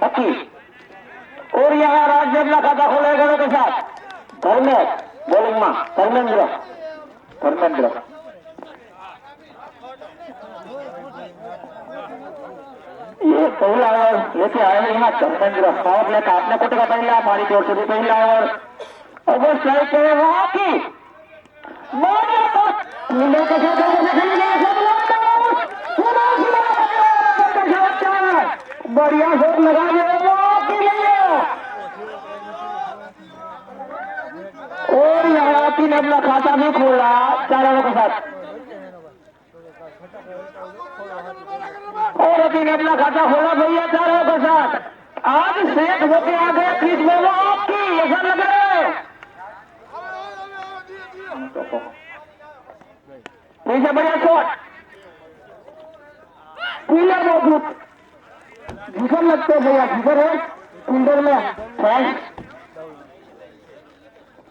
पक्की। और यहाँ राज्य अपना खाता खोले घरों के साथ धर्मेश बॉलिंग में धर्मेंद्र ये पहला ओवर लेके आए हैं यहाँ धर्मेंद्र। पावर प्ले का आपने कोटे का पहला हमारी ओर से भी पहला ओवर अगर स्ट्राइक करे वहां की बढ़िया शॉट लगा और यहाँ तीन अपना खाता भी खोला चारों के साथ और तीन अपना खाता खोला भैया चारों के साथ। आज शेख होके आ गए क्रीज में वो आपकी ऐसा लग रहा है पीछे बढ़िया शॉट फील्डर मौजूद घिसर लगते भैया घिसर है फील्डर में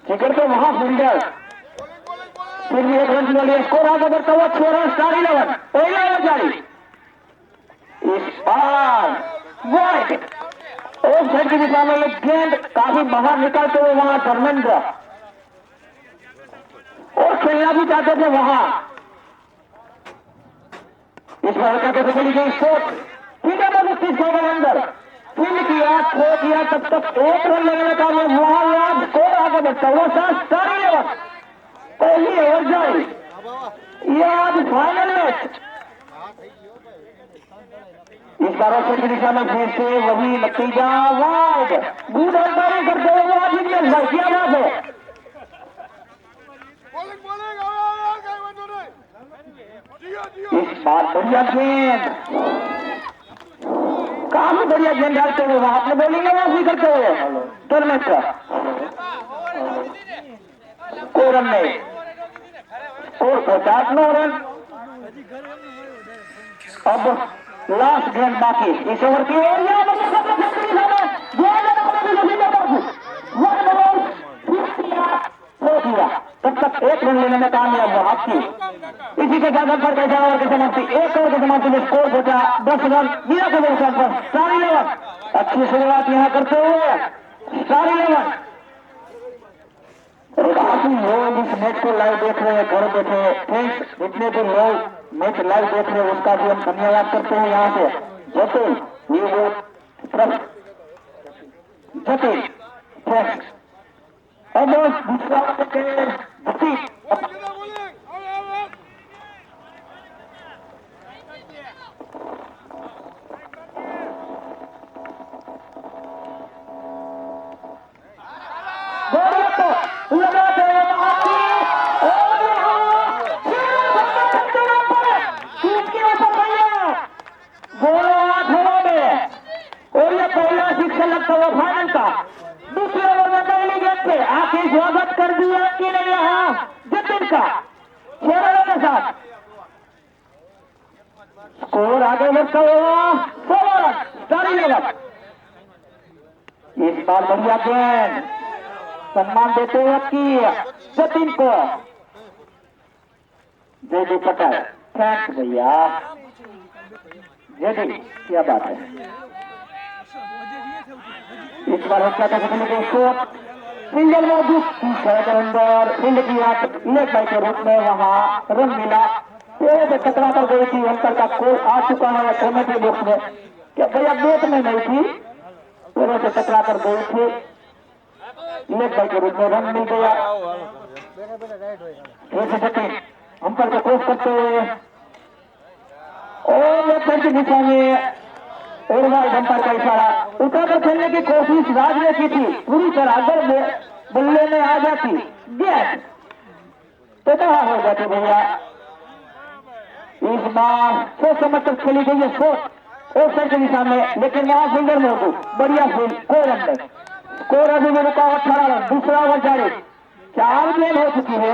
टिकट तो वहां फील्डर फिर भी एक रन के लिए स्कोर आगे बढ़ता हुआ 6 रन स्टार 11 पहला ओवर जारी इस बार वाइड ऑफ साइड की दिशा में एक गेंद काफी बाहर निकलते हुए वहां धर्मेंद्र और खेलना भी चाहते थे वहां इस बार कैसे चली गई शॉट ठीक है 30 के अंदर फील्ड किया खो किया तब तक एक रन लगने का वहां याद स्कोर आगे बढ़ता हुआ स्टार 11 पहली ओवर जारी ये आज फाइनल मैच इस बार ऑफसाइड की दिशा में फिर से वही नतीजा वाइड गुड अंपायरिंग करते हुए आज इंडियन भाई क्या बात है इस बार बढ़िया गेंद काफी बढ़िया गेंद डालते हुए वहां आपने बोलिंग वापसी करते हुए टूर्नामेंट का कोई रन नहीं और 50 रन अब लास्ट गेंद बाकी इस ओवर की तब तक एक रन लेने में कामयाब हुआ आपकी इसी के साथ पर कैसा ओवर की समाप्ति एक ओवर की समाप्ति में स्कोर पहुंचा 10 रन मीरा के व्यवसाय पर स्टार 11 अच्छी शुरुआत यहां करते हुए स्टार 11 काफी लोग इस मैच को लाइव देख रहे हैं घर बैठे फ्रेंड्स जितने भी लोग मैच लाइव देख रहे हैं उसका भी हम धन्यवाद करते हैं यहाँ से जतिन जतिन फ्रेंड्स अब दूसरा फाइनल का दूसरे ओवर में पहली गेंद पे आखिर स्वागत कर दिया कि नहीं यहाँ जतिन का 6 रनों के साथ स्कोर आगे बढ़ता हुआ 16 रन स्टार 11 इस बार बढ़िया गेंद सम्मान देते हुए की जतिन को जयदी पटेल थैंक्स भैया जयदी क्या बात है इस बार क्या कहने के शॉट सिंगल मौजूद के अंदर फील्ड की लेग बाई के रूप में वहां रन मिला पेड़ टकरा कर गई थी अंतर का कोई आ चुका है कमेटी बॉक्स में क्या भैया बेट में नहीं थी पेड़ों से टकरा कर गई थी लेग बाई के रूप में रन मिल गया अंतर को क्रॉस करते हुए और लेग साइड की दिशा में और वाइड अंपायर का इशारा उठाकर खेलने की कोशिश राज ने की थी पूरी तरह अगर बल्ले में आ जाती गेंद तो कहा हो जाते भैया इस बार सोच समझ कर खेली गई है शॉट और साइड की दिशा में लेकिन वहां फिल्डर मौजूद बढ़िया फील्ड कोई रन नहीं स्कोर अभी में रुका 18 रन दूसरा ओवर जारी 4 गेंद हो चुकी है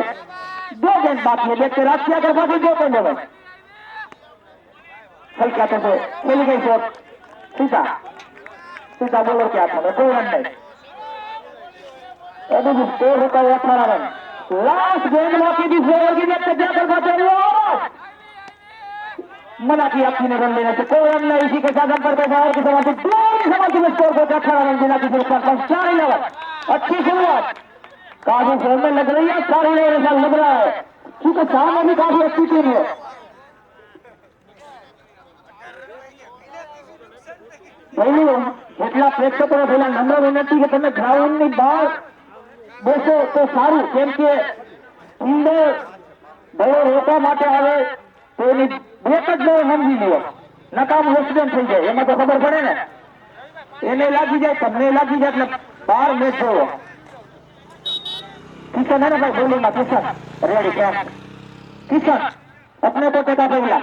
2 गेंद बाकी है देखते राष्ट्रीय कर बाकी 2 गेंद हो गए हल्के हाथों से खेली गई शॉट सीधा बॉलर के हाथों में कोई रन नहीं अभी स्कोर होता है 18 रन लास्ट गेंद बाकी दूसरे ओवर की देखते जाकर बचे हुए मना किया आपने रन लेने से कोई रन नहीं इसी के साथ अंपर पैसा और की समाप्ति 2 समाप्ति में के 18 रन बिना किसी पर 4-11। अच्छी शुरुआत, काफी फॉर्म में लग रही है, 4-11 ऐसा लग रहा है क्योंकि सामने भी काफी अच्छी टीम है। જેટલા પ્રેક્ષકોને પહેલા નમ્ર વિનંતી કે તમે ગ્રાઉન્ડની બહાર બેસો તો સારું, કેમ કે અંદર દળો રોકવા માટે આવે તો એની બ્રેક જ દળો સમજી લ્યો, નકામ એક્સિડન્ટ થઈ જાય, એમાં તો ખબર પડે ને, એને લાગી જાય તમને લાગી જાય એટલે બહાર મેચ જોવો। किशन है ना भाई, bowling Kishan ready catch, Kishan अपने को टेका पहला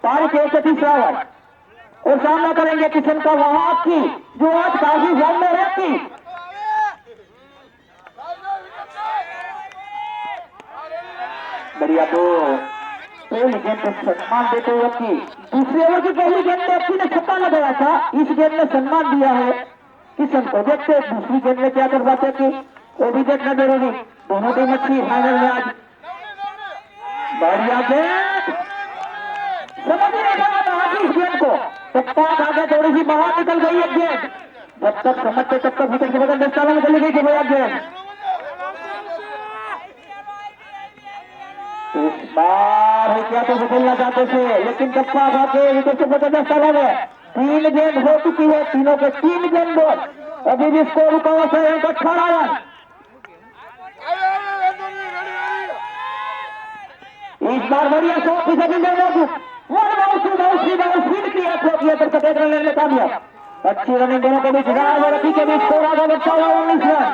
तारीख 31 ओवर और सामना करेंगे किशन का वहां की जो आज काफी फॉर्म में रहती। बढ़िया, तो पहली गेंद को सम्मान देते हुए की दूसरी ओवर की पहली गेंद में अच्छी ने छक्का लगाया था, इस गेंद में सम्मान दिया है किशन को। देखते दूसरी गेंद में क्या कर पाते कि वो भी देखना जरूरी, दोनों टीम अच्छी फाइनल में आज। बढ़िया गेंद, समझ नहीं लगा इस गेंद को, टप्पा आगे थोड़ी सी बाहर निकल गई है गेंद, जब तक समझते तब तक विकेट के बगल में चाला निकल गई थी भैया गेंद। इस बार क्या तो बदलना चाहते थे लेकिन टप्पा आगे विकेट के बगल में चाला है। 3 गेंद हो चुकी है, तीनों के 3 गेंद बॉल, अभी भी स्कोर रुका हुआ है 18 रन। इस बार बढ़िया 100% लेने में कामयाब, अच्छी रनिंग दोनों के बीच, रखी के बीच स्कोर आगे बढ़ता हुआ 19 रन।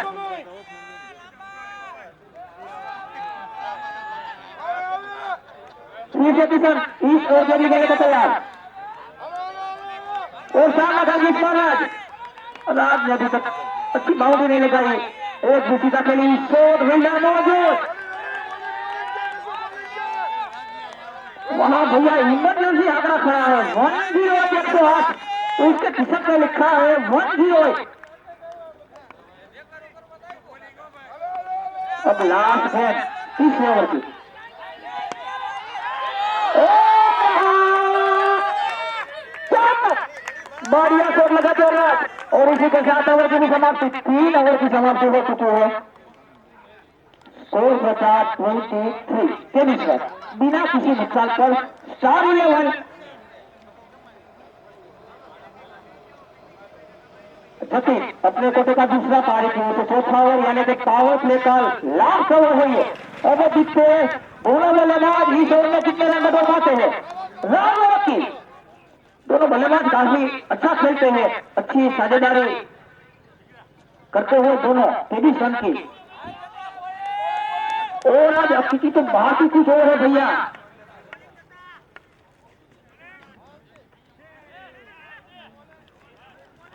किशन इस ओर के लिए तैयार और सामना कर राज ने अभी तक अच्छी बाउंड्री नहीं लगाई, एक दूसरी का खेली शॉट विल्डर मौजूद वहां भैया, इमरजेंसी आंकड़ा खड़ा है 108 108, उसके किशन पे लिखा है 108। अब लास्ट है 30 ओवर की, बढ़िया शॉट लगा तो राज, और इसी के साथ ओवर की भी समाप्ति, 3 ओवर की समाप्ति हो चुकी है। स्कोर 23 रन बिना किसी नुकसान पर स्टार 11 जतिन अपने कोटे का दूसरा पारी की तो चौथा ओवर यानी कि पावर प्ले का लास्ट ओवर हुई है। अब दिखते दोनों बल्लेबाज इस ओवर में कितने रन बटोर पाते हैं। राहुल की दोनों बल्लेबाज काफी अच्छा खेलते हैं, अच्छी साझेदारी करते हुए दोनों 23 रन की, और आज अब की तो बात ही कुछ और है भैया।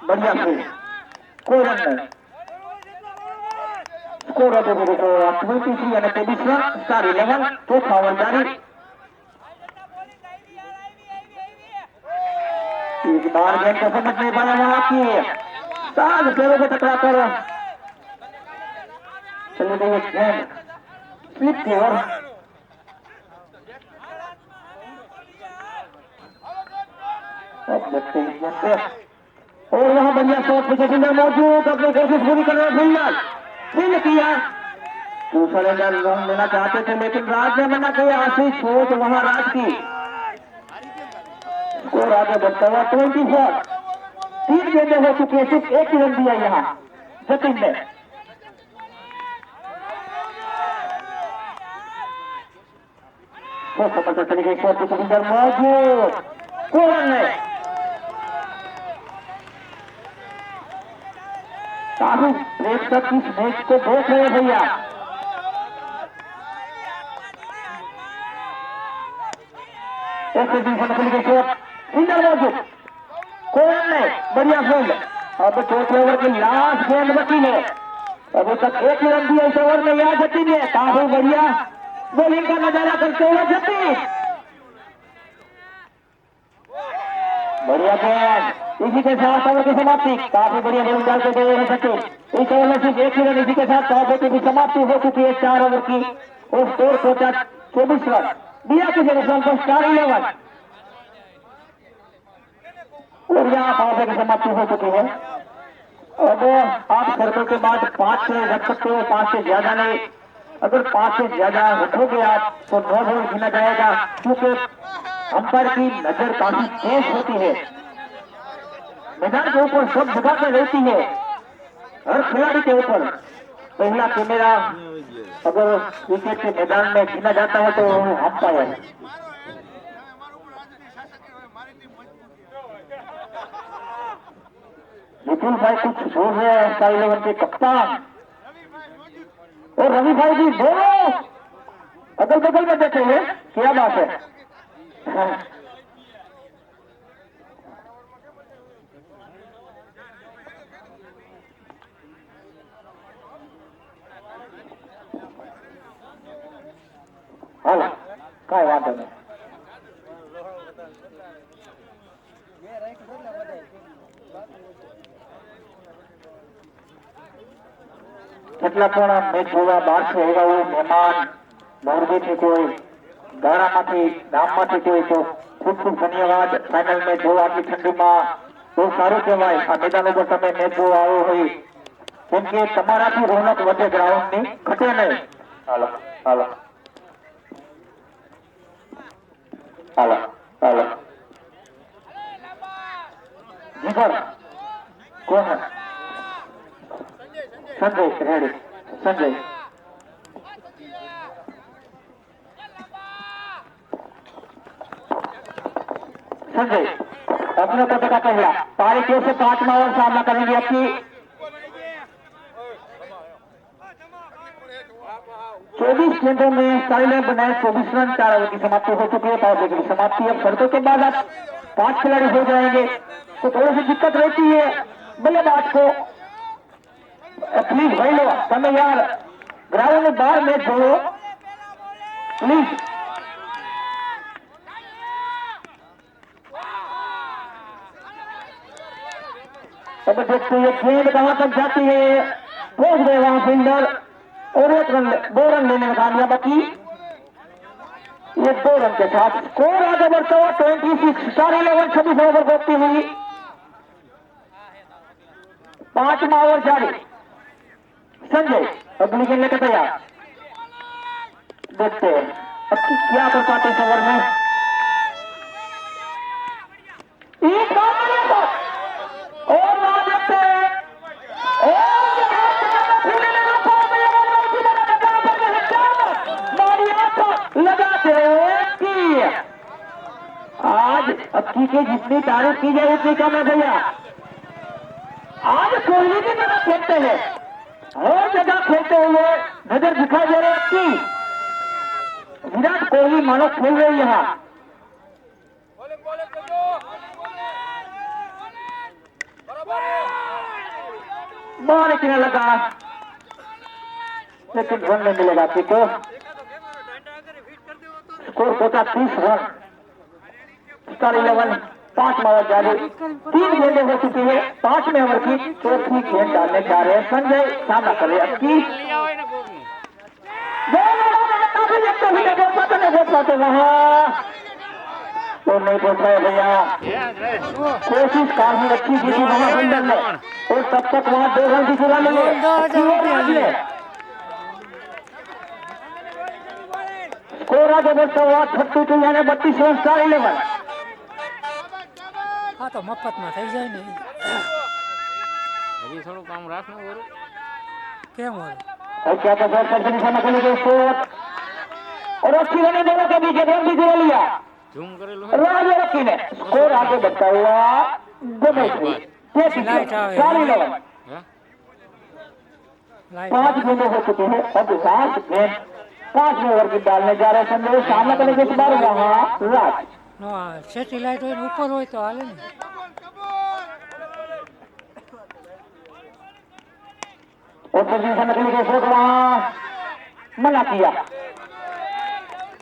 बढ़िया खेल, कोई रन नहीं, स्कोर अब मेरे को 23 यानी 23 रन, स्टार 11, चौथा ओवर जारी। इस बार गेंद को समझ नहीं पाया वहां की साल पैरों को टकरा कर चले गई गेंद स्लिप की ओर। और वहां बढ़िया शॉट पोजीशन में मौजूद, अपनी कोशिश पूरी कर रहे फिल्डर, फिल्ड किया, दूसरा रन लेना चाहते थे लेकिन राज ने मना किया। आशीष सोच वहां राज की, स्कोर आगे बढ़ता हुआ 24। 3 गेंदें हो चुकी है, सिर्फ 1 ही रन दिया यहाँ जतिन ने। तरीके से मौजूद, कोई रन नहीं, काफी प्रेक्षक इस मैच को देख रहे भैया। सिंगल मौजूद, कोई रन नहीं, बढ़िया फील्ड। अब चौथे ओवर की लास्ट गेंद बची है, अभी तक 1 ही रन दिया इस ओवर में यहाँ जतिन ने। काफी बढ़िया बॉलिंग का नजारा करते हुए जतिन, बढ़िया गेंद, इसी के साथ ओवर की समाप्ति। काफी बढ़िया बॉलिंग डालते गए हैं जतिन, इस ओवर में सिर्फ 1 ही रन, इसी के साथ ओवर की समाप्ति हो चुकी है 4 ओवर की, और स्कोर 24 रन दिया किसी नुकसान पर स्टार 11, और यहाँ पावर की समाप्ति हो चुकी है। अब आप सर्कल के बाद 5 से रख सकते हो, 5 से ज्यादा नहीं। अगर 5 से ज्यादा रखोगे आप तो 9 बॉल गिना जाएगा, क्योंकि अंपायर की नजर काफी तेज होती है, मैदान के ऊपर सब जगह पर रहती है, हर खिलाड़ी के ऊपर। पहला कैमरा अगर विकेट के मैदान में गिना जाता है तो अंपायर। विपुल भाई कुछ जोर है, स्टार 11 के कप्तान और रवि भाई जी दोनों अगल बगल में बैठे हैं, क्या बात है। हाला काय वांधो नहीं। કેટલા પણ મેચ જોવા બહાર છે એવા મહેમાન મોરબીથી કોઈ ગારામાંથી ગામમાંથી કોઈ તો ખૂબ ખૂબ ધન્યવાદ। ફાઇનલ મેચ જોવા આટલી ઠંડીમાં બહુ સારું કહેવાય। આ મેદાન ઉપર તમે મેચ જોવા આવ્યો હોય, કેમ કે તમારાથી રોનક વધે ગ્રાઉન્ડની, ઘટે નહીં। હાલો હાલો હાલો હાલો જીગર કોણ है? संजय रेडी। संजय संजय अपने पद का पहला तारीख से 5 ओवर सामना करेंगे आपकी 24 गेंदों में स्टाइल बनाए 24 रन, 4 ओवर की समाप्ति हो चुकी है। पावर की समाप्ति अब शर्तों के बाद आप 5 खिलाड़ी हो जाएंगे तो थोड़ी सी दिक्कत रहती है बल्लेबाज को। प्लीज भाई लो તમે यार ग्राउंड में बाहर मैच छोड़ो प्लीज। अब देखते हैं गेंद कहां तक जाती है, पहुंच गए वहां फील्डर और 1 रन 2 रन लेने में कामयाब की। ये 2 रन के साथ स्कोर आगे बढ़ता हुआ 26। स्टार 11 26 ओवर होती हुई 5वां ओवर जारी। संजय अगली गेंद लेकर तैयार, देखते हैं अब क्या कर पाते इस ओवर में। और लगाते आज अक्की की जितनी तारीफ की जाए उतनी कम है भैया। आज कोहली की तरह खेलते हैं, हर जगह खेलते हुए नजर दिखाई दे रहे की विराट कोहली मानो खेल रहे यहाँ। बाहर किनारे लगा लेकिन रन नहीं मिलेगा को। स्कोर होता 30 रन। स्टार 11 5वां ओवर जारी। 3 गेंदें हो चुकी है, 5वें ओवर की चौथी गेंद डालने जा रहे हैं संजय। सामना कर रहे हैं वहां तो नहीं पहुंच रहे भैया। कोशिश काफी अच्छी की थी वहां फील्डर ने और तब तक वहां 2 रन की चुरा लिए। स्कोर आगे बढ़ता हुआ 32 यानी 32 रन स्टार 11। हाँ तो मफत में થઈ જાય ને હજી થોડું કામ રાખવું બોરું કેમ હોય। और क्या था सर कंपनी से नकली के स्कोर और अच्छी रन दोनों के बीच रन भी जुड़ा लिया ઝૂમ करेલું राज रखी ने। स्कोर आगे बढ़ता हुआ 5 गेंदें हो चुकी है। अब लास्ट गेंद 5वें ओवर की डालने जा रहे हैं संजय। सामना करने के बाद वहां राज નો સેટેલાઇટ હોય ને ઉપર હોય તો હાલે ને। और पोजीशन नकली के शॉट वहां मना किया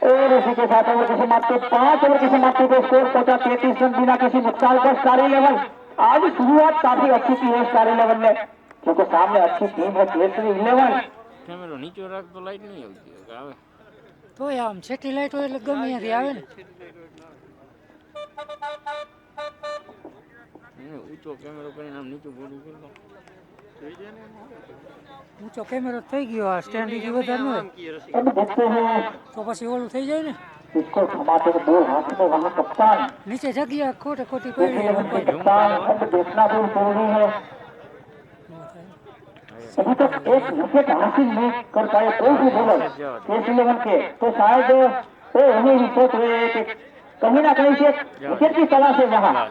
और इसी के साथ ओवर की समाप्ति 5 ओवर की समाप्ति पे स्कोर पहुंचा 33 रन बिना किसी नुकसान पर स्टार 11। आज शुरुआत काफी अच्छी की है स्टार 11 ने, क्योंकि सामने अच्छी टीम है केसरी 11। કેમેરો નીચો રાખ તો લાઈટ નહીં આવતી આવે તો આમ સેટેલાઇટ હોય એટલે ગમે ત્યાંથી આવે ને। ઊંચો કેમેરો કરીને આમ નીચું બોલું કરતો ઊંચો કેમેરો થઈ ગયો આ સ્ટેન્ડ થી વધારે ન હોય अब देखते हैं તો પછી ઓલું થઈ જાય ને इसको थमाते हुए दो हाथ में वहाँ कप्तान નીચે જગ્યા ખોટે ખોટી देखिए પડી उनके कप्तान अब देखना भी जरूरी है अभी तक एक विकेट हासिल नहीं कर पाए कोई भी बॉलर टेस्ट 11 के तो शायद वो उन्हें ही सोच रहे हैं कि कहीं ना कहीं से विकेट की तलाश है वहाँ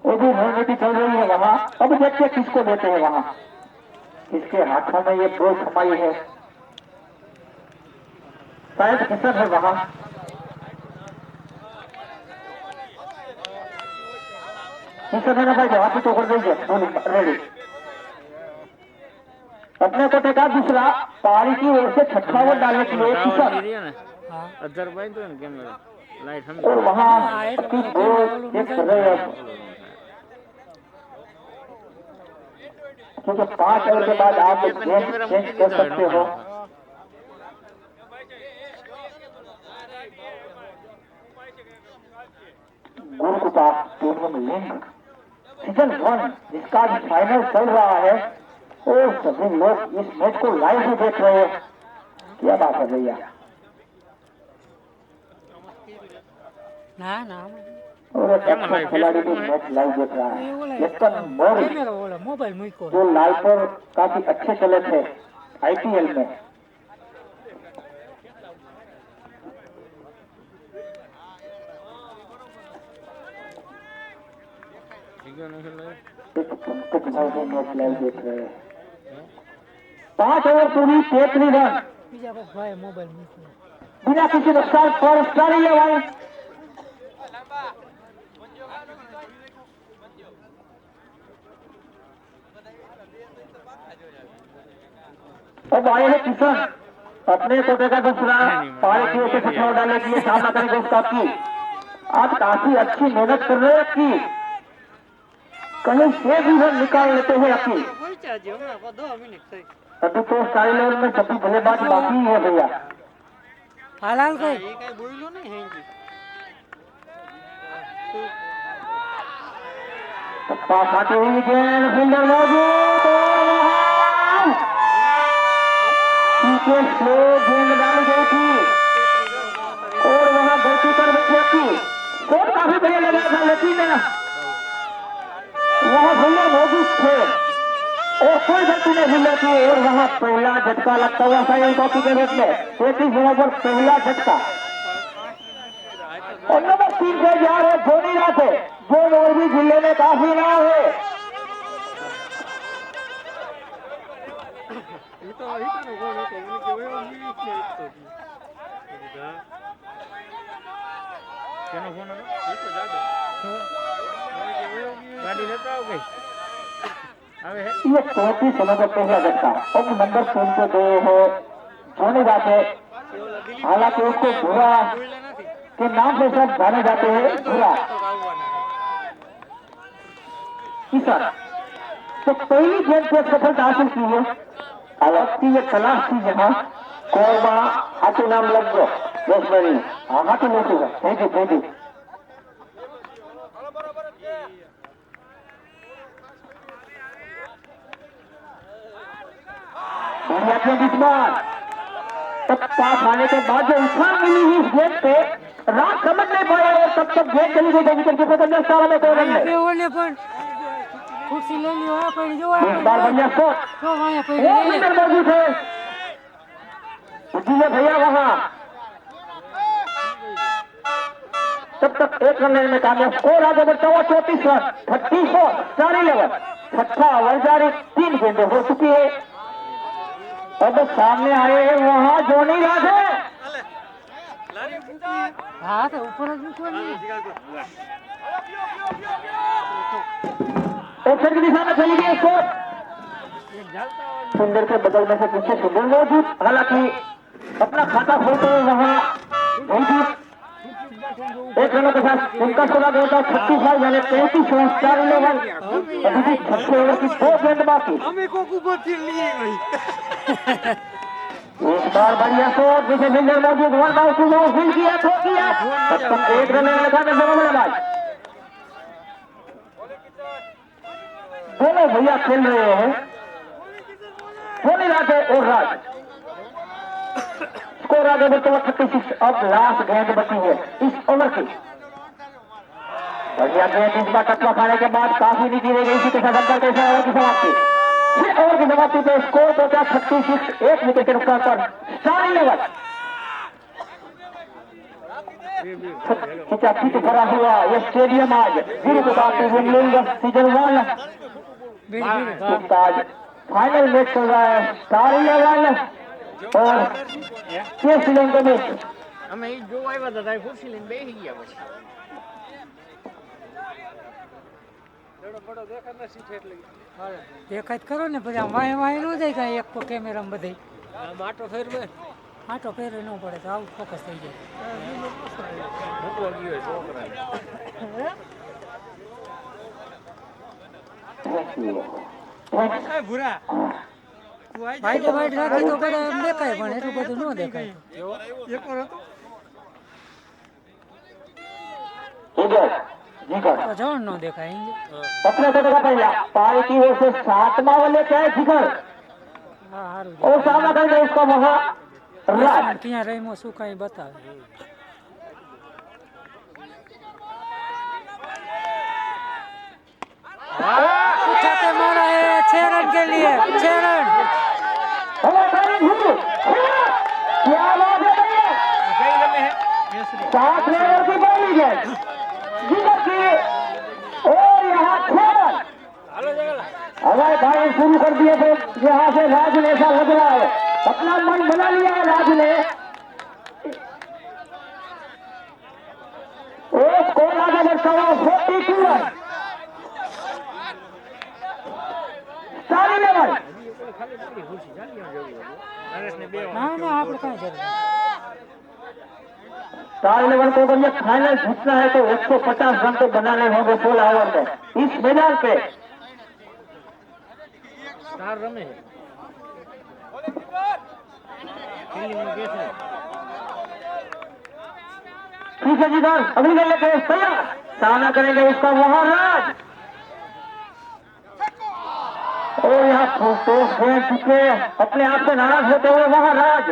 वो भी रणनीति चल रही है वहाँ अब देखते किसको देते हैं वहाँ किसके हाथों में ये बॉल थमाई है शायद किशन है वहाँ किशन है ना भाई हाथ तो कर दीजिए रेडी अपने को टेका दूसरा पारी की ओर से छक्का वो डालने के लिए किशन હા અધર ભાઈ તો ને કેમેરો લાઈટ હમ और वहाँ 25 बॉल चेक कर रहे हैं क्योंकि 5 ओवर के बाद आप गेम चेंज कर सकते हो गुरुकुटा स्टेडियम लिंक सीजन 1 जिसका भी फाइनल चल रहा है और सभी लोग इस मैच को लाइव ही देख रहे हैं क्या बात है भैया ના ના और एक अच्छा खिलाड़ी भी मैच लाइव देख रहा है लेकिन मोर કેમેરો ઓલા મોબાઈલ મૂક્યો जो लाइव पर काफी अच्छे चले थे आईपीएल में વિડિયો નહીં ખેલે पंकज भाई भी मैच लाइव देख रहे हैं 5 ओवर पूरी 33 रन બીજા બસ ભાઈ મોબાઈલ મૂક્યો बिना किसी नुकसान पर स्टार 11 अब आए हैं किशन अपने कोटे का दूसरा पारी की ओर से छक्का डालने के लिए सामना करेंगे उसका की आप काफी अच्छी मेहनत कर रहे हैं की कहीं से भी रन निकाल लेते हैं अपनी अभी तो स्टार 11 में सभी बल्लेबाज बाकी है भैया હાલાલ કઈ पास आते हुए गेंद फील्डर मौजूद पीछे स्लो गेंद डाली गई थी और वहां गलती कर बैठी थी शॉट काफी बढ़िया लगा था लेकिन वहां फील्डर मौजूद थे और कोई गलती नहीं फील्डर की और वहां पहला झटका लगता हुआ साइन कॉपी के रूप में 33 रनों पर पहला झटका और नंबर 3 पे जा रहे धोनी रात है जो मोरबी जिले में काफी नाम है કેનો ફોન હતો ગાડી લેતા આવ ગઈ આવે હે ये 34 रनों का पहला झटका अब नंबर 3 पे गए हैं धोनी रात है हालांकि उसको बुरा के नाम से सब जाने जाते हैं बुरा किसान तो पहली गेंद पे सफलता हासिल की है अलग की ये तलाश थी जहाँ कोरबा हाथी नाम लग गयो बैट्समैन हाँ हाथी नहीं होगा थैंक यू बढ़िया थे इस बार तब पास आने के बाद जो उछाल मिली हुई इस गेंद पे रात समझ नहीं पाए और तब तक गेंद चली गई विकेट के पकड़ में सारा में कोई रन અહીંયા नहीं બે ઓલે પણ ખુરશી લઈ લ્યો આ પડી જો इस बार बढ़िया शॉट તો અહીંયા वो પડી फील्डर मौजूद है जी भैया वहां तब तक एक रन लेने में कामयाब स्कोर आगे बढ़ता हुआ 34 रन 34 स्टार 11 छक्का वलजारी 3 गेंदें हो चुकी है अब सामने आए हैं वहां जोनी राधे હા તો ઉપર જ મૂકવાની एक्शन की दिशा में चली गई स्कोर सुंदर के बगल में से पीछे सुंदर मौजूद हालांकि अपना खाता खोलते हुए वहां मौजूद एक रनों के साथ उनका सोलह गया था 36 रन यानी 35 रन स्टार 11 अभी भी 6 ओवर की 2 गेंद बाकी इस बार बढ़िया शॉट जिसे फील्डर मौजूद 1 बाउंस टू फील्ड किया थ्रो किया तब तक एक रन लगा था दोनों बल्लेबाज दोनों भैया खेल रहे हैं, सोनी राजे और राज। स्कोर आगे बढ़ते हुए 36। अब लास्ट गेंद बची है इस ओवर की। बढ़िया गेंद इस बार टकवा खाने के बाद काफी नीचे रह गई। इसी के साथ अंदर कैसे ओवर की समाप्ति। 6 ओवर की समाप्ति पे स्कोर पहुंचा 36। 1 विकेट के नुकसान पर स्टार 11 खिंचाखिंच भरा हुआ यह स्टेडियम आज वीर प्रताप सीजन 1 आज फाइनल मैच चल रहा है। स्टार 11 और के श्रीलंका मैच। અમે ઈ જોવા આવ્યા હતા તારી ખુરશી લઈને બેસી ગયા પછી દેખાય જ કરો ને પછી વાય વાય ન જાય કાંઈ એક કેમેરામાં બધે માટો ફેરવે આટો પહેરે ન પડે તો આવું ફોકસ થઈ જાય. મૂકવા ગયો છોકરા ભૂરા વાઈટ વાઈટ રાખી તો બધા એમ દેખાય પણ એટલું બધું ન દેખાય. એક વાર હતો તો જણ ન દેખાય. अपने का पहला पारी की ओर से 7वां वाले क्या है जिगर હા સારું और सामना करेंगे इसका वहां राज। ક્યાં રહીમો શું કાંઈ બતાવે. उठा के मारा है 6 रन के लिए. 6 रन. क्या बात है भैया, કઈ રમે હે 7 ओवर की पहली गेंद जिगर की और यहाँ 6 रन। હાલો જગલા हमारे भाई शुरू कर दिए थे यहाँ से राज ने, ऐसा लग रहा है अपना मन बना लिया है राज ने। एक स्कोर आगे बढ़ता हुआ 42 रन। स्टार 11 ખાલી પડી ખુરશી ચાલી આમ જવું નરેશને બે ના ના આપણે કાંઈ જરૂર નથી. स्टार 11 को अगर ये फाइनल जीतना है तो 150 रन तो बनाने होंगे 16 ओवर में इस मैदान पे। સ્ટાર રમે હે ફિલ્ડિંગમાં કેસે ठीक है जी सर, अगली गेंद लेके तैयार, सामना करेंगे उसका वहां राज। और यहाँ फोटोस खेल चुके अपने आप से नाराज होते हुए वहां राज।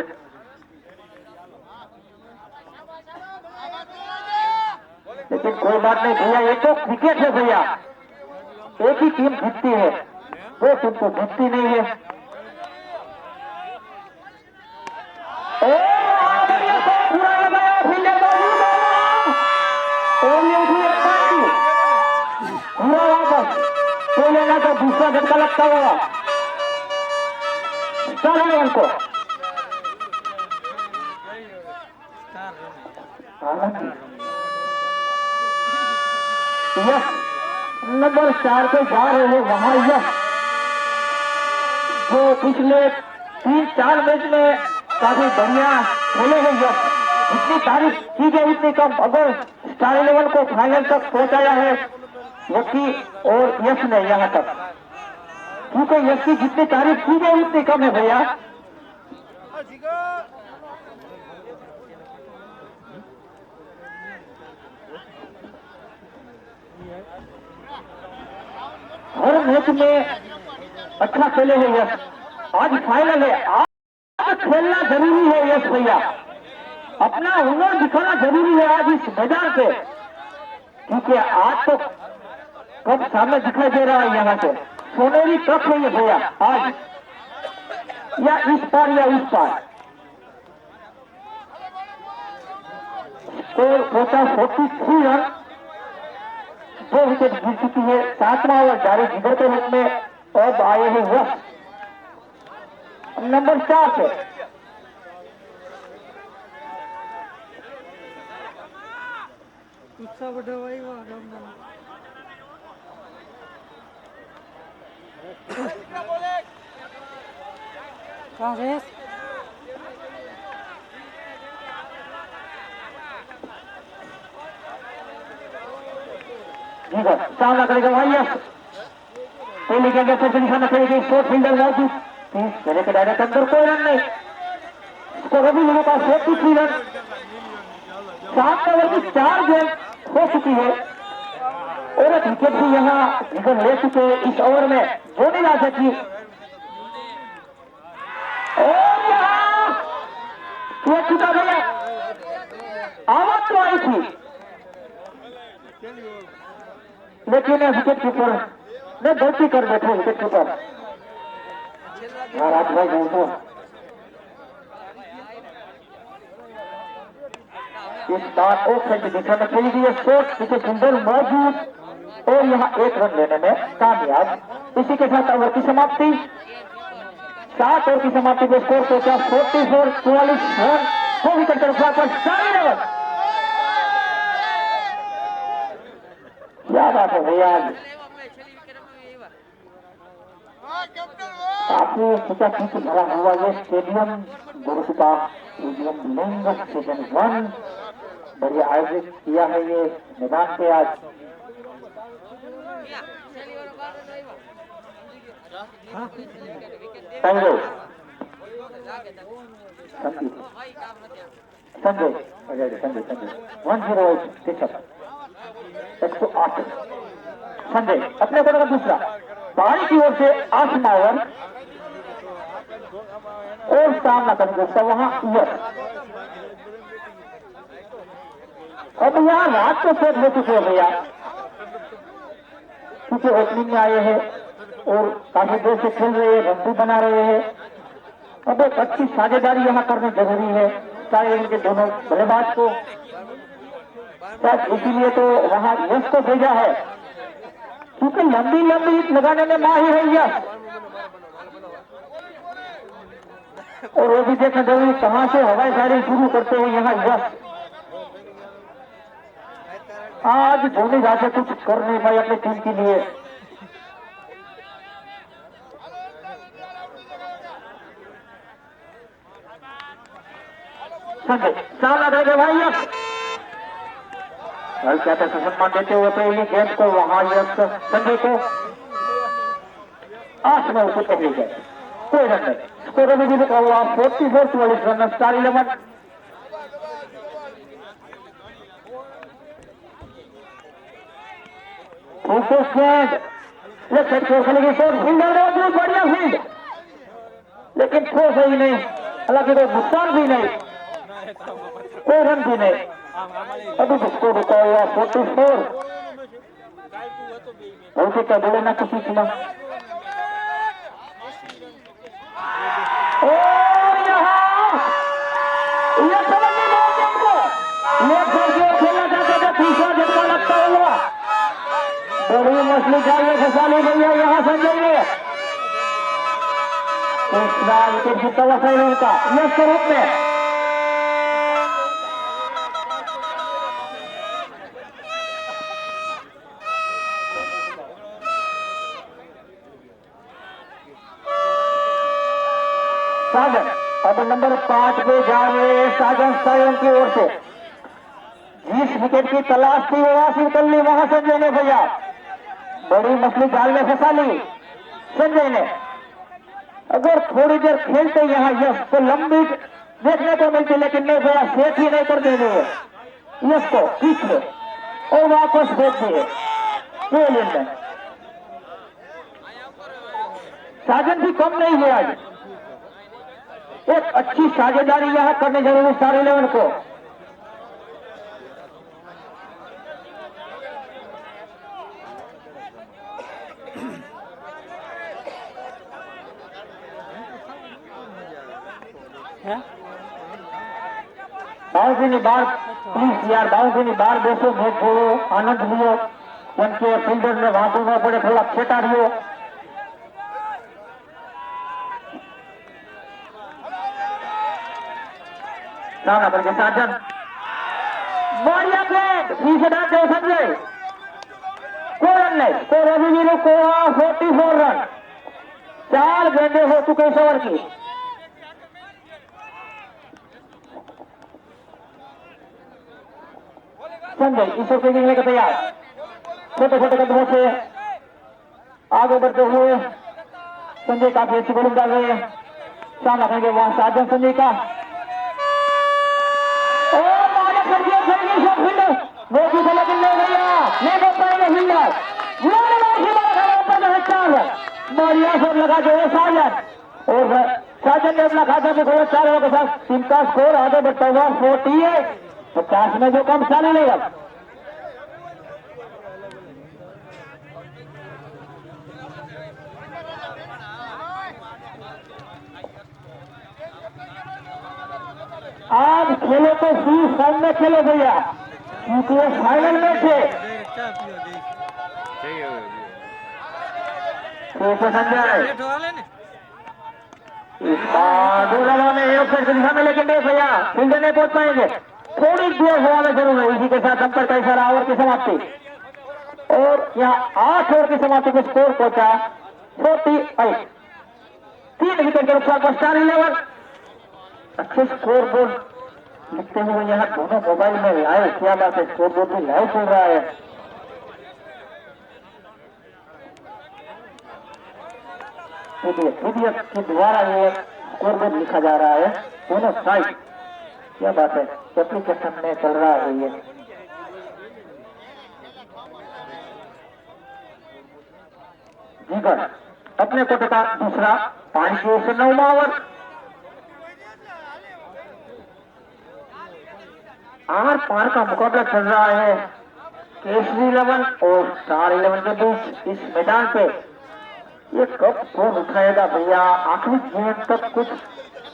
लेकिन कोई बात नहीं भैया, ये तो क्रिकेट है भैया, एक ही टीम जीतती है, वो टीम तो जीतती नहीं है। पूरा लगाया फील्डर पूरा वापस तो लेना तो दूसरा झटका लगता हुआ चलो उनको। यस नंबर 4 पे जा रहे हैं वहां यस, जो पिछले 3-4 मैच में काफी बढ़िया खेले हैं यस। जितनी तारीफ की गई उतनी कम। अगर स्टार 11 को फाइनल तक पहुंचाया है यशी और यश ने यहाँ तक, क्योंकि यश की जितनी तारीफ की गई उतनी कम है भैया। हर मैच में अच्छा खेले हैं यश, आज फाइनल है, आज खेलना जरूरी है यश भैया, अपना हुनर दिखाना जरूरी है आज इस मैदान पे, क्योंकि आज तो कब सामने दिखाई दे रहा है यहाँ से सोनेरी कप है ये भैया आज, या इस पार या उस पार। स्कोर होता 43 रन, 2 विकेट गिर चुकी है। 7वां ओवर जारी जिगर के रूप में अब आए हैं यश नंबर 4 पे। उत्साह बढ़ावा कांग्रेस जी सर, सामना करेगा भाई यश। पहले के अंदर से निशाना करेगी स्पोर्ट फील्डर मौजूद, मेरे के डायरेक्ट अंदर कोई रन नहीं। स्कोर अभी मेरे पास 43 रन। 7 ओवर की 4 गेंद हो चुकी है। और एक विकेट भी यहाँ विकेट ले चुके इस ओवर में जोनी राजा की। और यहाँ ये चुका भैया, आवाज तो आई थी लेकिन विकेट कीपर ने गलती कर बैठे। विकेट कीपर महाराज भाई बोलते इस बार ऑफ साइड की दिशा में खेली गई है शॉट, पीछे सुंदर मौजूद और यहाँ एक रन लेने में कामयाब। इसी के साथ ओवर की समाप्ति, 7 ओवर की समाप्ति में स्कोर पहुंचा 44 रन, 2 विकेट पर 4 रन। क्या बात है भैया, काफी ऊंचा पिच भरा हुआ ये स्टेडियम गुरुकुपा स्टेडियम लिंग सीजन 1 बढ़िया आयोजित किया है ये मैदान पे आज। संजय संजय संजय संजय 108 पिचअप 108। संजय अपने को दूसरा बाहरी की ओर से 8 ओवर और सामना करेंगे उसका वहां यस। अब यहाँ रात को सेट हो चुके हैं भैया, क्योंकि ओपनिंग में आए हैं और काफी देर से खेल रहे हैं, रन भी बना रहे हैं। अब एक अच्छी साझेदारी यहाँ करनी जरूरी है, चाहे इनके दोनों बल्लेबाज को। शायद इसीलिए तो वहां यश को भेजा है, क्योंकि लंबी लंबी लगाने में माहिर है यश। और वो भी देखना जरूरी कहां से हवाई फायरिंग शुरू करते हैं यहाँ यश। आज धोनी राजा कुछ कर नहीं पाए अपनी टीम के लिए। संजय सामना रहेगा भाई यश, कहते सम्मान देते हुए पहली गेंद को वहां यश संजय को 8 में उसे पकड़ी गए, कोई रन नहीं। स्कोर अभी भी लिखा हुआ 44 रन, स्टार 11। फील्डर बढ़िया फील्ड, लेकिन ठोस ही नहीं, हालांकि कोई नुकसान भी नहीं, कोई रन भी नहीं। अभी स्कोर रुका हुआ 44। उसे क्या बोले ना किसी की ना। और यहाँ ये समझ नहीं बोलते इनको, लेफ्ट साइड की ओर खेलना चाहते थे, तीसरा झटका लगता हुआ बड़ी मछली जाल में फंसा ली भैया यहाँ संजय ने। तीसरा विकेट जीता हुआ सही उनका यश के रूप में। साजन अब नंबर 5 पे जा रहे साजन सायन की ओर से। जिस विकेट की तलाश थी वो हासिल कर ली वहां संजय ने भैया, बड़ी मछली जाल में फंसा ली संजय ने। अगर थोड़ी देर खेलते यहाँ यश तो लंबी देखने को मिलती, लेकिन नहीं भैया, सेट ही नहीं कर देंगे यश को पीछे और वापस भेज दिए गेंद में। साजन भी कम नहीं है आज, एक अच्छी साझेदारी यहां करनी जरूरी स्टार 11 को। बाउंड्री ने बार प्लीज यार, बाउंड्री ने बार देखो, मैं थोड़ो आनंद लियो, उनके फील्डर ने वहां तो पड़े थोड़ा खेता रहियो। सामना करके साजन बढ़िया प्लेट पीछे डालते हो संजय, कोई रन नहीं। स्कोर अभी भी रुको 44 रन, 4 गेंदें हो चुके इस ओवर की। संजय इस ओवर खेलने के तैयार, छोटे छोटे कदमों से आगे बढ़ते हुए संजय काफी अच्छी बॉलिंग डाल रहे हैं। सामना करेंगे वहां साजन संजय का, लेकिन नहीं भैया, नहीं हो पाएगा फील्डर। नंबर बढ़िया शॉट लगा जो है साजन और साजन ने अपना खाता में 4 रनों के साथ टीम का स्कोर आगे बढ़ता हुआ 48 50 में जो कम साल लेगा। आज खेलो तो फुल फॉर्म में खेलो भैया क्योंकि ये फाइनल में थे। संजय दो रनों में एक से दिशा में लेकिन नहीं भैया फील्डर नहीं पहुंच पाएंगे। थोड़ी देर हवा में जरूर है। इसी के साथ अंतर का इशारा ओवर की समाप्ति और यहाँ 8 ओवर की समाप्ति में स्कोर पहुंचा 48 3 विकेट के नुकसान पर स्टार 11 अच्छे स्कोर बोर्ड लिखते हुए यहाँ दोनों मोबाइल में लाइव क्या बात है स्कोर बोर्ड भी लाइव चल रहा है। पीडीएफ के द्वारा ये स्कोर बोर्ड लिखा जा रहा है दोनों साइड क्या बात है एप्लीकेशन में चल रहा है ये। जीगर अपने कोटे का दूसरा 5 से 9 ओवर आर पार का मुकाबला चल रहा है केसरी 11 और स्टार 11 के बीच इस मैदान पे। ये कब कौन उठाएगा भैया आखिरी गेंद तक कुछ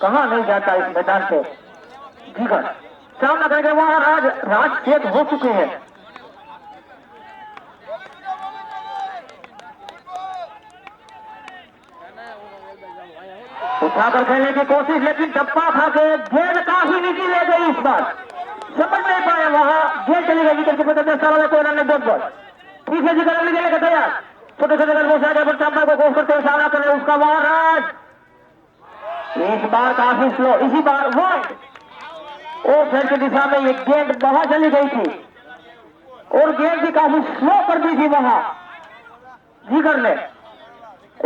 कहा नहीं जाता इस मैदान से। जीगर सामना करेंगे वहां राज खेत हो चुके हैं। उठाकर खेलने की कोशिश लेकिन टप्पा खा के गेंद काफी नीचे ले गई। इस बार समझ नहीं पाया वहां गेंद चली गई विकेट के 10 सालों में कोई रन नहीं बोल ठीक है। जीगर अगली गेंद का तैयार छोटे छोटे रन से आगे बढ़ टप्पा को कोशिश करते हुए सामना कर रहे उसका वहां राज इस बार काफी स्लो इसी बार वन और फिर की दिशा में ये गेंद बाहर चली गई थी और गेंद भी काफी स्लो कर दी थी वहां जीगर ने।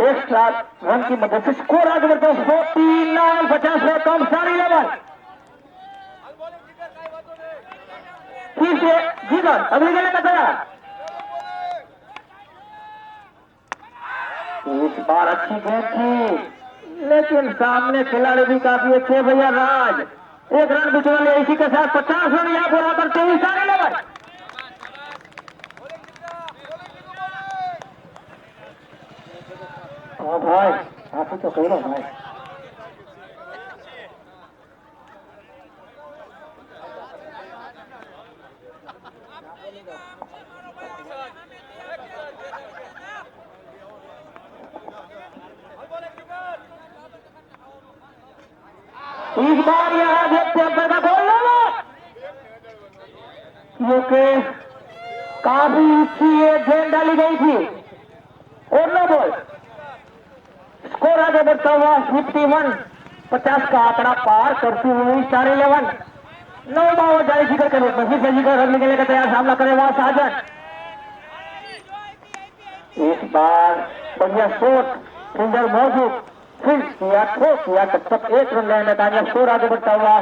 एक स्टार रन की मदद से स्कोर आगे बढ़ते 49 से कम स्टार 11 फिर से जीगर अगली गेंद का तैयार इस बार अच्छी गेंद थी लेकिन सामने खिलाड़ी भी काफी अच्छे भैया राज एक रन भी चुन लिया। इसी के साथ 50 रन यहाँ पूरा करते हुए सारे लेवल भाई आप तो कह रहे भाई इस बार यहाँ देखते हैं का गोल लेना क्योंकि काफी अच्छी ये गेंद डाली गई थी और नो बॉल स्कोर आगे बढ़ता हुआ 51 50 का आंकड़ा पार करती हुई स्टार 11 9 ओवर जारी जीगर के रूप में फिर से जीगर रन निकलने का तैयार सामना करे वहां साजन इस बार बढ़िया शॉट फील्डर मौजूद फिर किया थ्रो किया तब तक 1 रन लेने का स्कोर आगे बढ़ता हुआ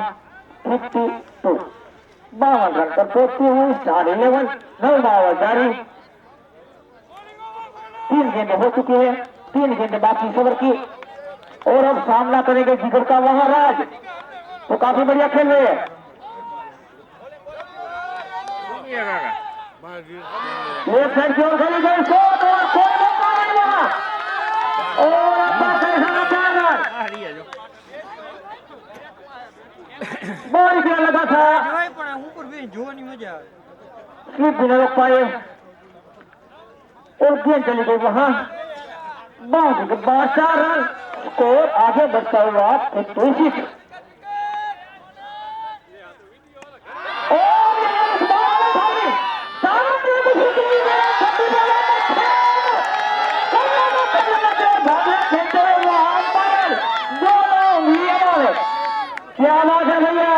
52 52 रन पर पहुंचती हुई स्टार 11 9 ओवर जारी 3 गेंदें हो चुकी है 3 गेंदें बाकी इस ओवर की और अब सामना करेंगे जीगर का वहां राज तो काफी बढ़िया खेल रहे हैं। लेफ्ट साइड की ओर खेली गई शॉट और कोई मौका नहीं मिला और बहुत ही लगा था स्लिप भी न रोक पाए और गेंद चली गई वहां बाउंड्री के बाद 4 रन स्कोर आगे बढ़ता हुआ 56 क्या बात है भैया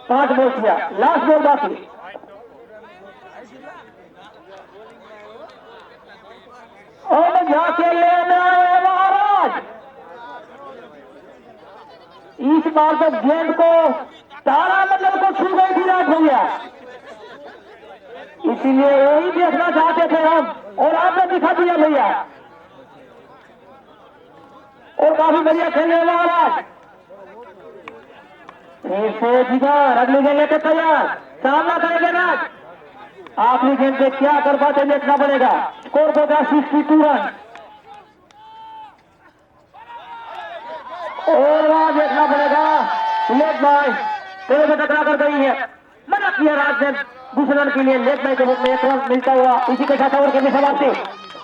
5 बॉल किया लास्ट बॉल बाकी और जाके लेने आए महाराज इस बार तो गेंद को तारा मतलब को छू गई थी राज भैया इसीलिए वही देखना चाहते थे हम, और आपने दिखा दिया भैया। और काफी बढ़िया खेलने वाला आज, फिर से जिगर अगली गेंद लेकर तैयार, सामना करेंगे राज। आखिरी गेंद पे क्या कर पाते देखना पड़ेगा। स्कोर होगा 62 रन। और वहां देखना पड़ेगा, लेग बाय पेड़ से टकरा कर गई है, मना किया राज ने। दूसरे रन के लिए लेग बाय के रूप में 1 रन मिलता हुआ इसी के साथ ओवर की समाप्ति।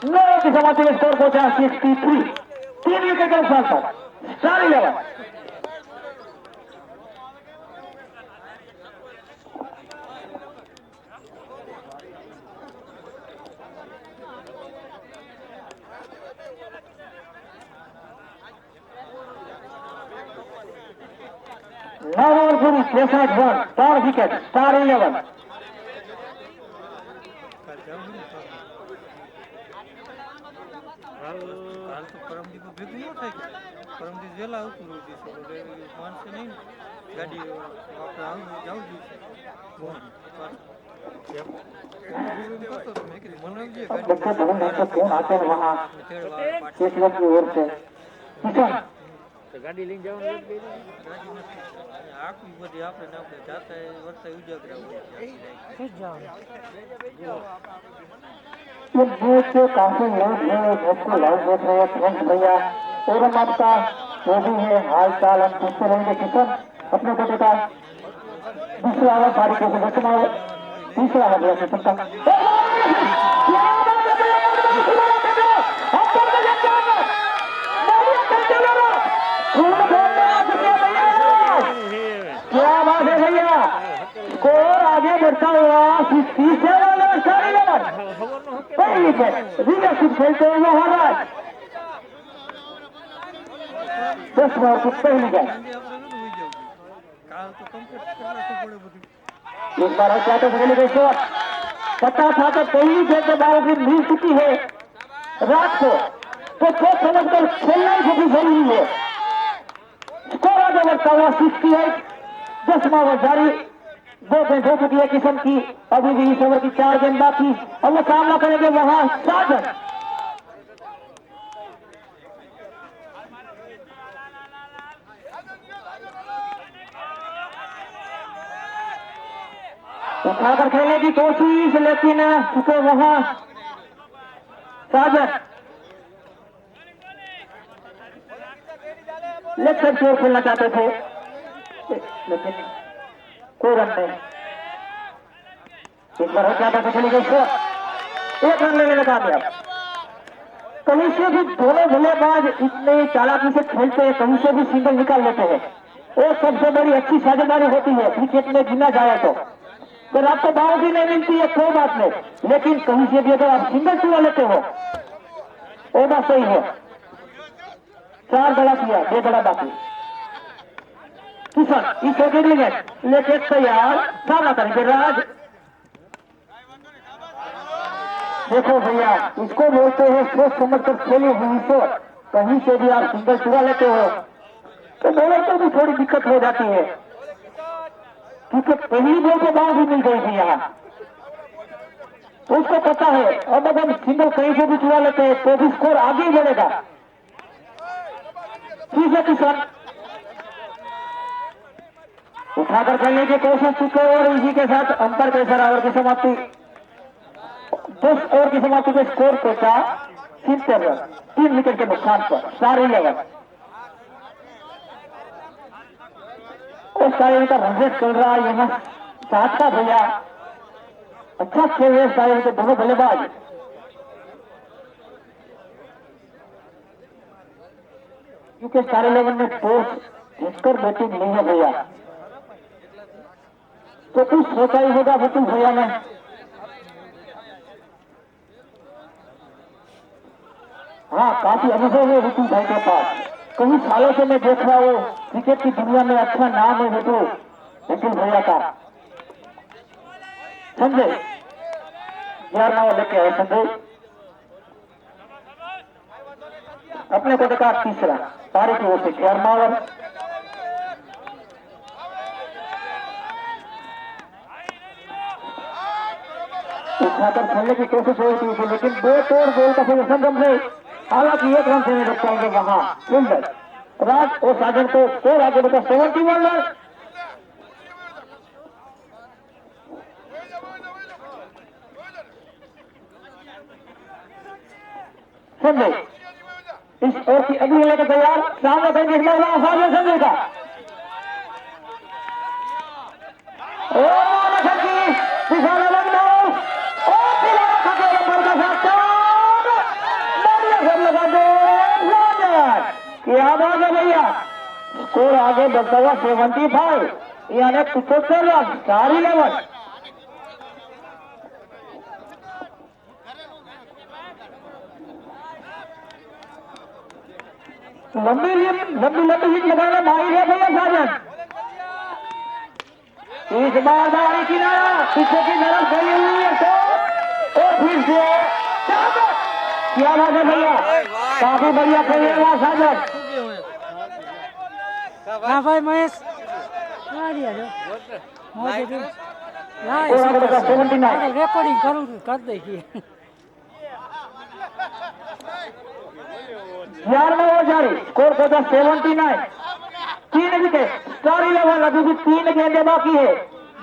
9 की समाप्ति में स्कोर पहुंचा 63। 3 विकेट के नुकसान पर स्टार 11। और पूरी 63 रन, 4 विकेट, स्टार 11। હાલ તો પરમદી પર ભેગું ન થાય કે પરમદી વહેલા આવતું રહ્યું છે માનશે નહીં ગાડી આપણે આવું જવું बच्चे भवन नहीं तो कौन आते हैं वहाँ केसरत की ओर से। किशन ગાડી લઈને જવાનું આખું બધી આપણે જાતા વર્ષે ઉજાગરા ये बूथ से काफी लोग हैं, मुझको लाइव देख रहे हैं फ्रेंड्स भैया, और हम आपका जो भी है हाल चाल हम पूछते रहेंगे। किशन अपने को बेटा दूसरा आवाज सारी को बचना है, तीसरा आ गया किशन का। क्या बात है भैया, स्कोर आगे बढ़ता हुआ 67 और सारी रन। लीडरशिप खेलते हुए महाराज 10 ओवर की पहली गेंद। इस बार क्या तो पता था कि पहली गेंद के बावजूद मिल चुकी है रात को, तो सोच समझकर खेलना ही बहुत जरूरी है। स्कोर आगे बढ़ता हुआ 68। 10वां ओवर जारी, 2 गेंद हो चुकी है किशन की, अभी भी इस ओवर की 4 गेंद बाकी। अब वो सामना करेंगे वहां साजन। उठाकर खेलने की कोशिश, लेकिन चुके वहां साजन। लेग साइड की ओर खेलना चाहते थे लेकिन कोई रन नहीं। एक बार क्या था चली गई स्कोर, 1 रन लेने में कामयाब। कहीं से भी दोनों बल्लेबाज इतने चालाकी से खेलते हैं, कहीं से भी सिंगल निकाल लेते हैं, और सबसे बड़ी अच्छी साझेदारी होती है क्रिकेट में गिना जाए तो। अगर आपको बाउंड्री नहीं मिलती है कोई बात नहीं, लेकिन कहीं से भी अगर आप सिंगल चुरा लेते हो वो बात सही है। 4 गड़ा किया, 2 गड़ा बाकी। किशन इस लेके तैयार, सामना करेंगे राज। देखो भैया, इसको बोलते हैं सोच समझ कर खेले हुई से। कहीं से भी आप सिंगल चुरा लेते हो तो बॉलर को भी थोड़ी दिक्कत हो जाती है, क्योंकि पहली बॉल को बाउंड्री मिल गई थी यहाँ, तो उसको पता है अब अगर सिंगल कहीं से भी चुरा लेते हैं तो भी स्कोर आगे ही बढ़ेगा। ठीक है किशन, उठाकर खेलने की कोशिश चुके, और इसी के साथ अंतर के सर ओवर की समाप्ति। 10 ओवर की समाप्ति में स्कोर पहुंचा 70 रन, 3 विकेट के नुकसान पर स्टार 11। और स्टार का रन चल रहा है यहाँ साथ का भैया, अच्छा खेल रहे स्टार के दोनों बल्लेबाज। क्योंकि स्टार 11 में टॉस जीतकर बैटिंग नहीं है भैया, तो कुछ सोचा ही होगा विपुल भैया ने। हाँ, काफी अनुभव है विपुल भाई के पास, कई सालों से मैं देख रहा हूँ क्रिकेट की दुनिया में अच्छा नाम है विपुल भैया का। संजय 11वां ओवर लेके आए संजय, अपने को देखा तीसरा तारे की ओर से 11वां ओवर। खाकर खेलने की कोशिश हो रही थी, लेकिन दो तोड़ गोल का फिर संगम से हालांकि एक रन से नहीं रोक पाएंगे वहां फील्डर राज और साजन को स्कोर आगे बढ़ा 71 रन। संजय इस ओवर की अगली लेकर तैयार, सामने करेंगे साजन संजय का क्या बात है भैया, स्कोर आगे बढ़ता हुआ 75 यानी 75 रन स्टार 11। लंबी हिट लगाना भाई है भैया साजन। इस बार दाढ़ी किनारा पीछे की तरफ गई हुई है तो और फिर से क्या बात है भैया, काफी बढ़िया खेलेगा साजन। हाँ भाई महेश ला दिया जो मोदी जो ला रिकॉर्डिंग करूँ कर देखिए 11वां ओवर जारी, स्कोर पहुंचा 79, 3 विकेट स्टार 11 अभी भी 3 गेंदें बाकी है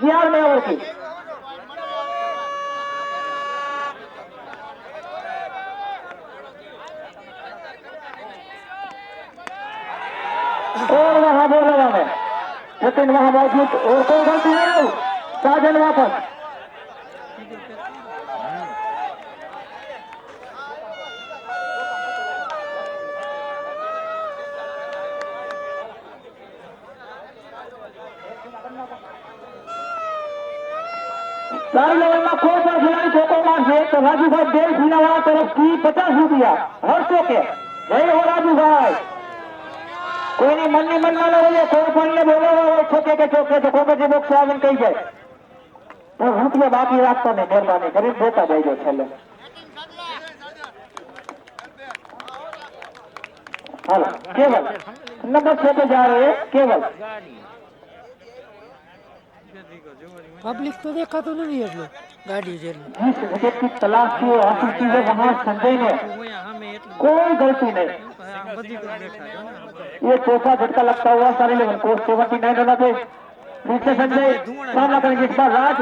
11वें ओवर की। और वहां बोल रहा है लेकिन वहां मौजूद और कोई गलती नहीं, साजन वापस सारी लेवल में कोई पर खिलाड़ी चौको मार से तो राजू भाई डेल फिनावाला तरफ की 50 रुपया हर चौके जय हो राजू भाई। कोई नहीं मन में बोले कोई पढ़ने बोले वो छोटे के चौके तो कोई जी मुख सावन कही जाए तो रुपया बाकी रास्ता में मेहरबानी करी देता जाए जो छे। हेलो केवल नंबर 6 पे जा रहे हैं केवल। पब्लिक तो देखा तो नहीं है लोग गाड़ी जेल जिस विकेट की तलाश की हासिल की है वहां संजय ने कोई गलती नहीं, ये चौथा झटका लगता हुआ सारे लेवल को 79 रन थे। नीचे संजय सामना करेंगे इस बार राज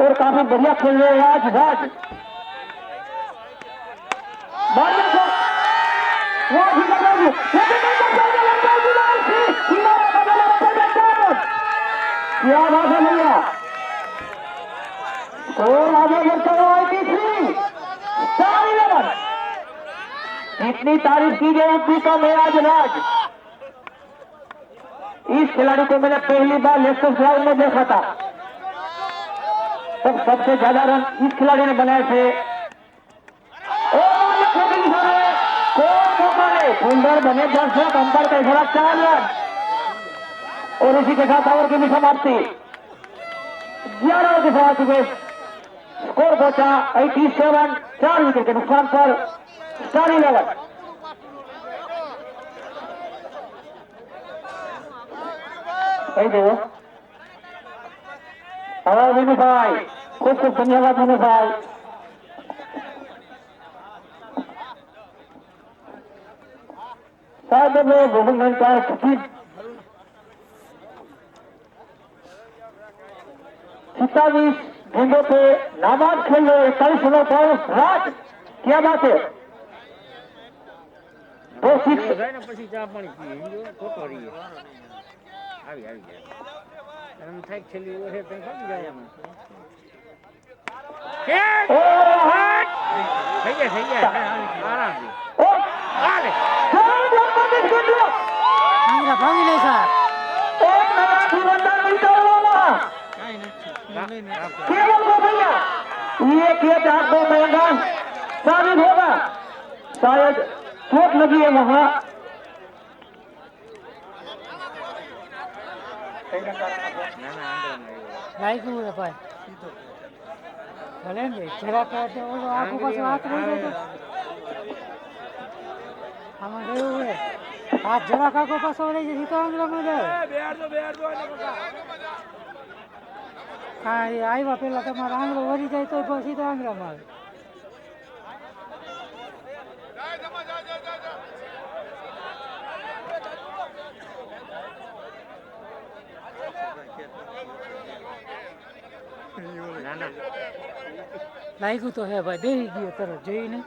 और काफी बढ़िया खेल रहे हैं आज राज। क्या बात है भैया, और आगे बढ़ता हुआ तीसरी स्टार 11। इतनी तारीफ की गई उतनी कम है आज राज। इस खिलाड़ी को मैंने पहली बार लेफ्ट साइड में देखा था तब सबसे ज्यादा रन इस खिलाड़ी ने बनाए थे। सुंदर बने दर्शक अंतर का इशारा 4 रन और इसी के साथ ओवर की भी समाप्ति 11 के साथ स्कोर पहुंचा 87, 4 विकेट के नुकसान पर स्टार 11। विनू भाई खूब खूब धन्यवाद विनू भाई। शायद में गवर्नमेंट का छुट्टी 27 गेंदों पे नाबाद खेल रहे 41 रनों पर राज। क्या बात है 2 6 પછી ચા પાણી પીએ ખોટો રહીએ આવી ગયા એમ થાય છેલ્લી ઓવર છે તો જાય એમ થઈ ગયા આરામથી આલે भागी ले सा केवल को भैया ये खेत आपको महंगा साबित होगा, शायद चोट लगी है वहां। लाइक हुए भाई चलेंगे जरा कहते वो लोग आंखों का हाथ नहीं देते हम गए हुए हाथ जरा काको पास हो रही है तो अंगला में गए હા એ આવ્યા પેલા તમારો આંગળો વળી જાય તો સીધો આંગળામાં આવે. ના ના લાગ્યું તો હે ભાઈ બેસી ગયો તરત જોઈને.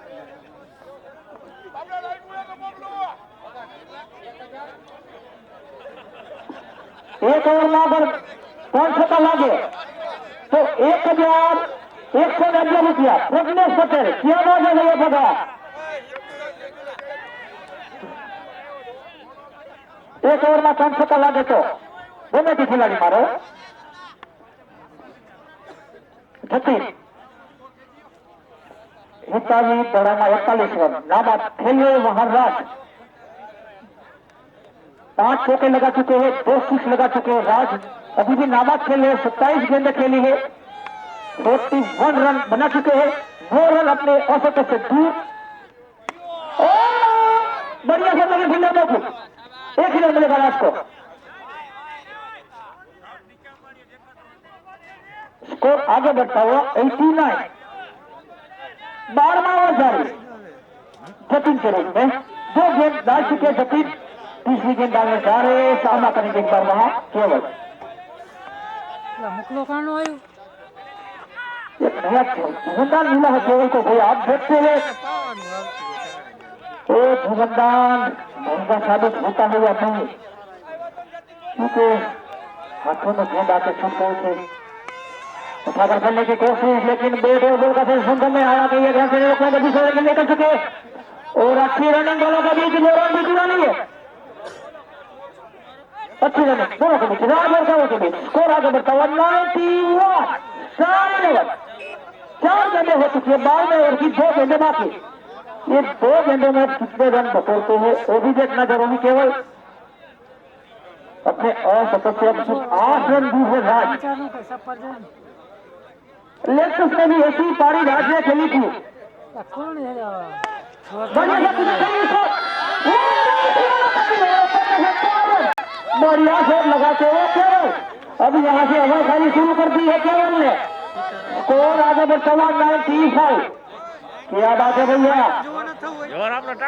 एक ओवर में अगर 5 छक्का लागे तो 1111 रुपया प्रज्ञेश पटेल क्या बात है ये पता 1 ओवर में 5 छक्का लागे तो दोनों की खिलाड़ी मारो 36 हितावी बड़ा 41 रन नाबाद खेले महाराज 5 चौके लगा चुके हैं 2 सिक्स लगा चुके हैं राज अभी भी नाबाद खेल रहे 27 गेंदें खेली है 41 रन बना चुके हैं 2 रन अपने औसत से दूर बढ़िया से लगे फील्डर को एक ही रन मिलेगा राज को स्कोर आगे बढ़ता हुआ 89 12वां ओवर जारी जतिन के रूप में 2 गेंद डाल चुके जतिन तीसरी गेंद डालने जा रहे सामना करने के बाद वहां केवल मुकलो कानो आयो एक नया धुमदान मिला है केवल को भाई आप देखते हुए तो धुमदान महंगा साबित होता हुआ नहीं क्योंकि हाथों में गेंद आके छूट गए थे उठाकर करने की कोशिश लेकिन बैट और बॉल का संगम में आया कि ये ध्यान से रोकने का दूसरे गेंद निकल चुके और अच्छी रनिंग दोनों के बीच में रन भी जुड़ा नहीं है अच्छी रनिंग दोनों के बीच राज और कावल के बीच स्कोर आगे बढ़ता हुआ 91 4 गेंदें हो चुकी है 12वें ओवर की 2 गेंदें बाकी ये 2 गेंदों में कितने रन बटोरते हैं वो भी देखना जरूरी केवल अपने औसत से 8 रन दूर है राज लेक्सस में भी ऐसी पारी राज ने खेली थी कौन है बढ़िया शॉट लगाते हुए केवल अभी यहाँ से हवा खाली शुरू कर दी है केवल ने स्कोर आगे बढ़ता हुआ 95 क्या बात है भैया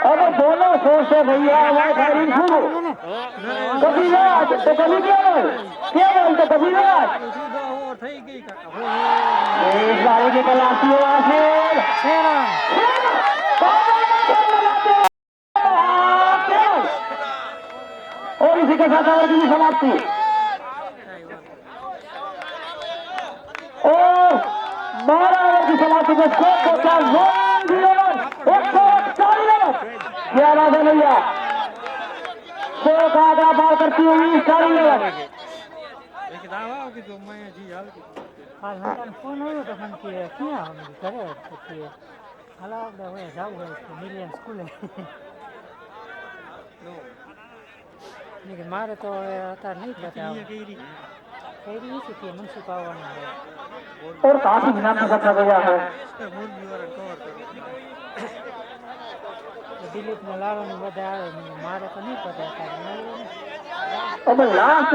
अब दोनों शो से भैया हवा खाली शुरू कभी राज तो कभी केवल तो कभी राज इस बारे की तलाशी हो और इसी के साथ ओवर की समाप्ति और 12 ओवर की समाप्ति में स्कोर पहुंचा 140 रन क्या बात है भैया 100 का आंकड़ा पार करती हुई 40 रन फोन आयो तो मन के क्या करे हाल जाऊ मिलियन स्कूल लेकिन मारे तो आता नहीं पता कई सी थी मनसुख आवाना और काफी इनाम रखा गया है दिलीप ने लालो ने बता मारे तो नहीं पता अब लास्ट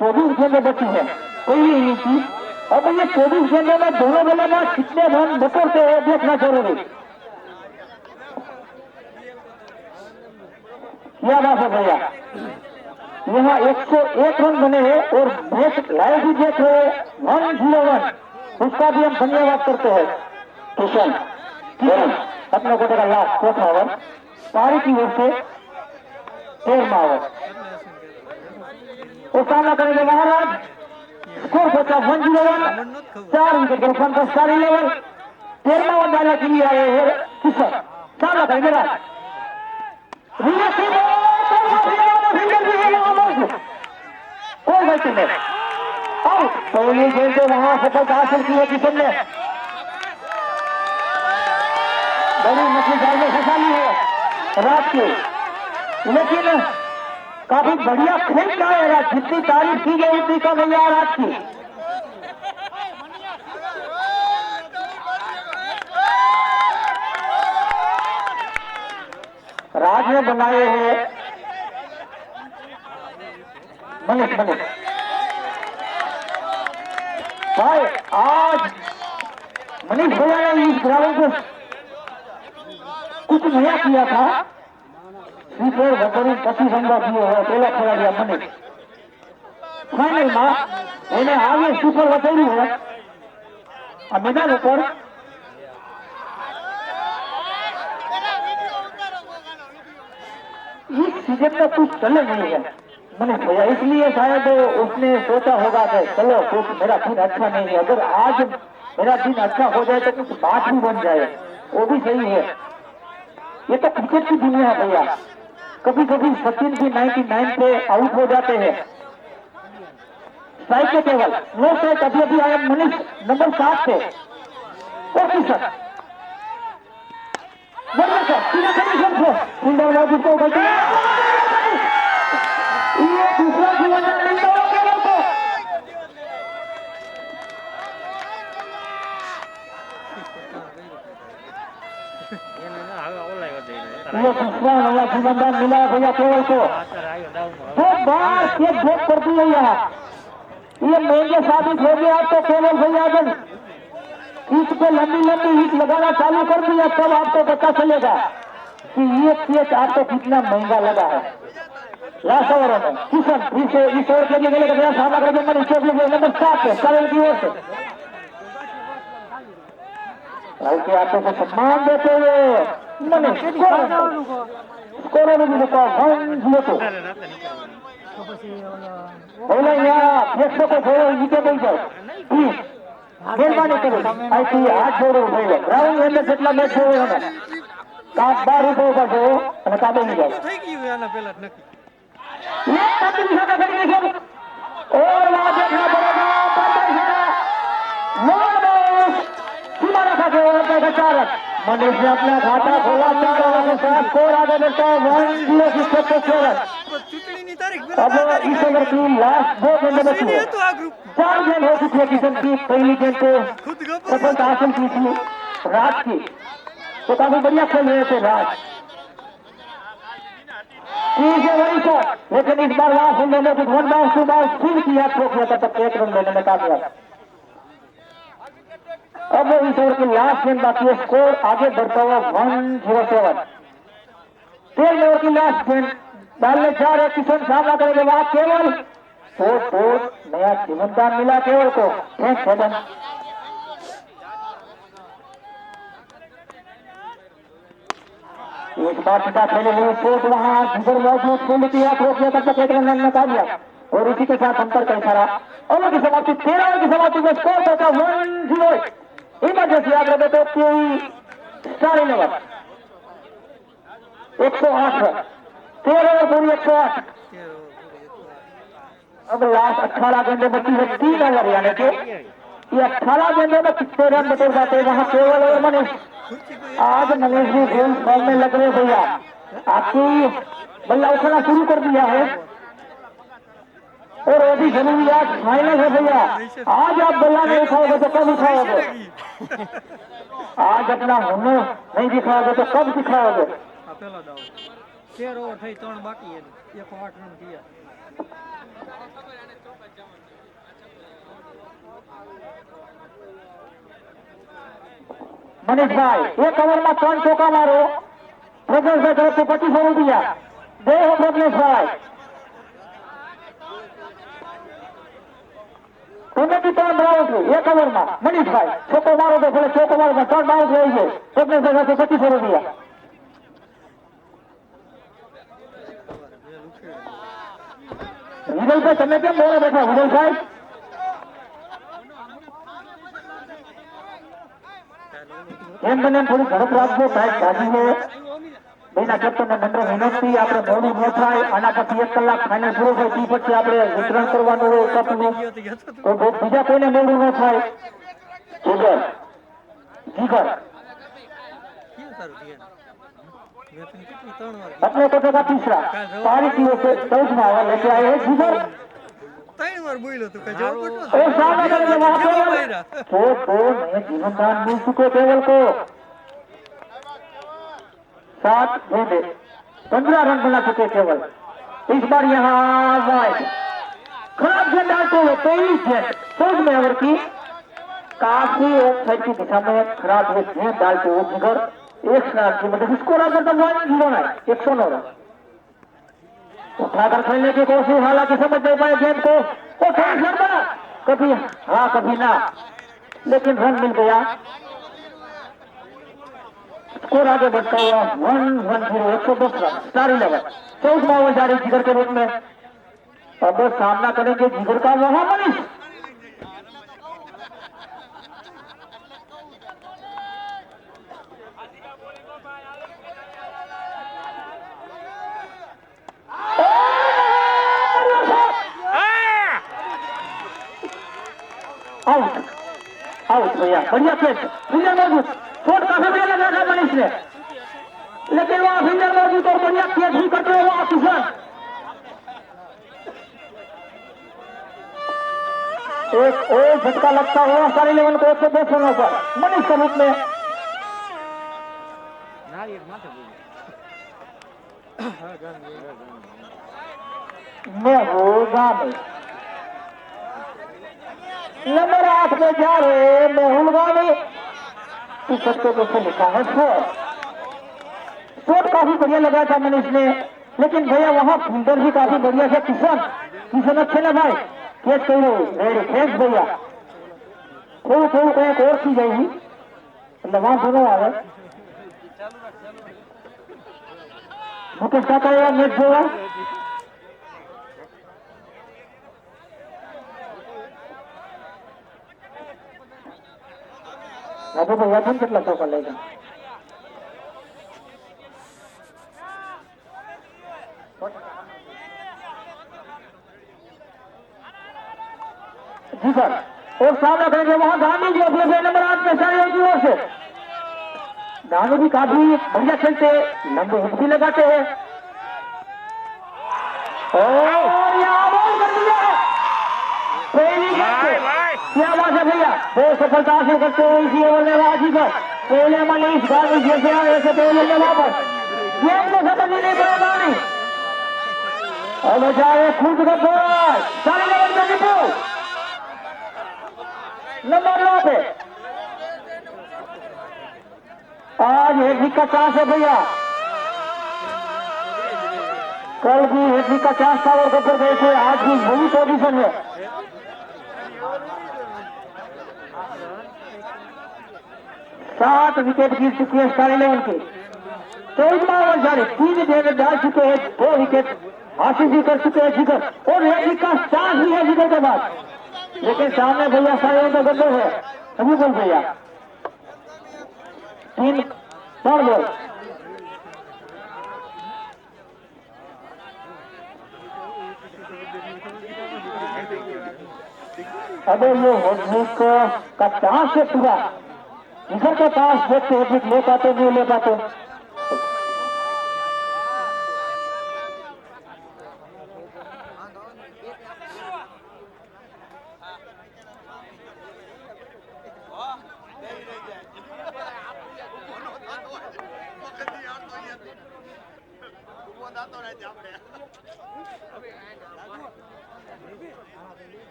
24 गेंदें बची है कोई नहीं थी अब ये 24 गेंदों में दोनों बल्लेबाज कितने रन बटोरते हैं देखना जरूरी क्या बात है भैया यहाँ 101 रन बने हैं और मैच लाइव भी देख रहे 101 उसका भी हम धन्यवाद करते हैं किशन अपने को देखा लास्ट 4th ओवर पारी की ओर से 13वां ओवर और सामना करेंगे महाराज स्कोर पहुंचा 101 4 विकेट के नुकसान पर 11 13वां ओवर डालने के लिए आए हैं किशन सामना करेंगे राज कोई गलती नहीं आउट पहली गेंद से वहां सफलता हासिल की है किशन ने बड़ी मछली जाल में फंसा ली है रात की लेकिन काफी बढ़िया खेल रहा है रात जितनी तारीफ की गई उतनी कम है रात की राज ने बनाए हैं मनीष भाई आज मनीष भैया ने इस ग्राउंड को कुछ नया किया था। स्वीपर भटोरी 25 रन दिए है पहला खिलाड़ी मनीष फाइनल में એને આગે સુપર વટાડ્યું है આ મેદાન ઉપર। इस सीजन में कुछ चले नहीं है मैंने भैया, इसलिए शायद उसने सोचा होगा कि चलो कुछ मेरा दिन अच्छा नहीं है, अगर आज मेरा दिन अच्छा हो जाए तो कुछ बात भी बन जाए, वो भी सही है। ये तो क्रिकेट की दुनिया है भैया, कभी कभी सचिन भी 99 पे आउट हो जाते हैं। स्ट्राइक के केवल नो स्ट्राइक अभी अभी आया मनीष नंबर 7 पे सर बराबर सर सीधा कंडीशन से फील्डर मौजूद को बैठे ये दूसरा जीवन मिलता है केवल को ये दूसरा नया जीवनदान मिला भैया केवल को। दो बार एक ड्रॉप कर दी है यहाँ, ये महंगे साबित हो गया। तो केवल भैया अगर ईट पे लंबी लंबी ईट लगाना चालू कर दिया तब आपको पता चलेगा कि ये केस आपको कितना महंगा लगा है। लास्ट ओवर में किशन फिर से इस ओवर के लिए मिलेगा मेरा सामना करके मैंने स्टेट लिए नंबर 7 है करेल की ओर से के आपको को सम्मान देते हुए मैंने स्कोर में भी लिखा 1-0 बोला यहाँ 100 को छोड़ो नीचे बैठ जाओ प्लीज મહેરબાની કરો અહીંથી હાથ જોડવું જોઈએ। ગ્રાઉન્ડ અંદર જેટલા મેચ જોયો ને કાપ 12 ઉપર જો અને કાબે નહીં જાય થઈ ગયું આના પહેલા જ નક્કી એક કાપી સાથે કરી દેખો और वहां देखना पड़ेगा सीमा रखा के ओवर पे 4 रन मनीष ने अपना खाता खोला 4 रनों के साथ स्कोर आगे बढ़ता है 1-0 की स्टेप पे 6 रन। ચૂંટણીની તારીખ अब इस ओवर की लास्ट 2 गेंदें बची है, તો આ ग्रुप 4 गेंद हो चुकी है किशन की। पहली गेंद पे खुद गप सफलता हासिल की थी राज की, तो काफी बढ़िया खेल रहे थे राज। वही शॉट लेकिन इस बार लास्ट गेंद में कुछ 1 बाउंस 2 बाउंस फिर किया ठोक दिया तब तक 1 रन लेने में कामयाब। अब इस ओवर की लास्ट गेंद बाकी है, स्कोर आगे बढ़ता हुआ 1-0-7। 13 ओवर की लास्ट गेंद डालने जा रहे किशन सामना करेंगे वहां केवल तो नया जीवनदान मिला केवल को 7 एक बार सीधा खेले हुए चोट वहां जिधर मौजूद फील्ड किया रोक दिया तब तक 1 रन निकाल दिया और इसी के साथ अंतर का इशारा। ओवर की समाप्ति 13 ओवर की समाप्ति में स्कोर होता 1-0। इमरजेंसी याद रखे तो कोई स्टार 11 108 रन 13 ओवर पूरी 108। अब लास्ट 18 गेंदे बची है 3 ओवर यानी कि ये 18 गेंदे में कितने रन बटोर जाते हैं वहां केवल और मनीष। आज मनीष जी गेम फॉर्म में लग रहे भैया, आपकी बल्ला उठाना शुरू कर दिया है और वो भी जरूरी आज फाइनल है भैया। आज आप बल्ला नहीं उठाओगे तो कब उठाओगे? आज अपना हुनर नहीं दिखाओगे तो कब दिखाओगे? પેલા દાવ 13 ઓવર થઈ 3 બાકી છે 108 રન થયા। मनीष भाई 1 ओवर में 3 चौका मारो, प्रज्ञेश भाई तरफ से 25 रुपया दे हो प्रज्ञेश भाई। तुम्हें की 3 बाउंड 1 ओवर में मनीष भाई चौको मारो तो भले 4 ओवर में 3 बाउंड रही है प्रज्ञेश भाई से 25 रुपया। विजय भाई તમે કેમ બોલે બેઠા વિજય સાહેબ? એમ બને થોડી ઝડપ રાખજો સાહેબ ગાડી છે બેના કેપ્ટનને નમ્ર વિનંતી આપણે મોડું ન થાય આના પછી 1 કલાક ફાઇનલ પૂરો થાય તે પછી આપણે વિતરણ કરવાનું હોય કપનું તો બીજા કોઈને મોડું ન થાય। જીગર જીગર કેવું સારું ધ્યાન મેચની કેટલી 3 વાર अपने कोटे का तीसरा पारी की ओर से 14 में लेके आए हैं जीगर 3 વાર બોલ્યો તો કઈ જવાબ નતો। और सामने करेंगे वहां तो नए जीवनदान मिल चुके केवल को 7 गेंदे 15 रन बना चुके केवल। इस बार यहाँ वाइड खराब गेंद डालते हुए 23 गेंद 14 ओवर की काफी ऑफ साइड की दिशा में खड़ा गेंद डालते हुए जिगर एक रन की मदद स्कोर अगर तो 1-0 109 रन उठाकर खेलने की कोशिश, हालांकि समझ नहीं पाए गेंद को, वो थोड़ी शर्मा कभी हाँ कभी ना, लेकिन रन मिल गया। स्कोर आगे बढ़ता हुआ 110 110 रन स्टार 11 14 ओवर जारी जिगर के रूप में। अब सामना करेंगे जिगर का वहां मनीष। आउट आउट भैया, बढ़िया खेल, फिंगर मौजूद, शॉट काफी बढ़िया लगा था मनीष ने, लेकिन वहां फिंगर मौजूद और बढ़िया खेल भी करते हुए वहां किसान एक और झटका लगता हुआ स्टार 11 को 110 रनों पर मनीष के रूप में। नंबर 8 में जा रहे मेहुल गामी, टी-शर्ट के पीछे लिखा है शॉट काफी बढ़िया लगा था मनीष ने, लेकिन भैया वहां फील्डर भी काफी बढ़िया था किशन अच्छे ना भाई, कैच करो वेरी थैंक्स भैया। थोड़ी कहीं और की जाएगी, वहां दोनों आ गए मुकेश काका या मैच जो है अभी भैया तुम कितना चौका लेगा जी सर, और सामना करेंगे वहां गांधी जी अपने नंबर 8 में सारे की ओर से। गांधी भी काफी बढ़िया खेलते, लंबे हिट भी लगाते हैं और यहाँ बॉल कर दिया है क्या बात है भैया, बहुत सफलता हासिल करते हुए इसी ओवर में राजी पर पहले मनीष गांधी जैसे आए ऐसे पहले वापस गेम को समझ नहीं पड़ेगा नहीं और जाए खुद का बॉल सारे लेवल में जीतो नंबर 9 पे आज हेट्रिक का चांस है भैया, कल भी हेट्रिक का चांस था और ऊपर गए थे, आज भी वही पोजीशन है। सात विकेट गिर चुकी है स्टार 11 की, 14 ओवर जारी, 3 विकेट डाल चुके हैं, 2 विकेट हासिल भी कर चुके हैं जिगर और हेट्रिक का चांस भी है जिगर के बाद, लेकिन सामने भैया सारे तो गड्ढे है अभी बोल भैया 3 बॉल अबे ये हेट्रिक का चांस है पूरा जिगर के पास, देखते हेट्रिक ले पाते नहीं ले पाते।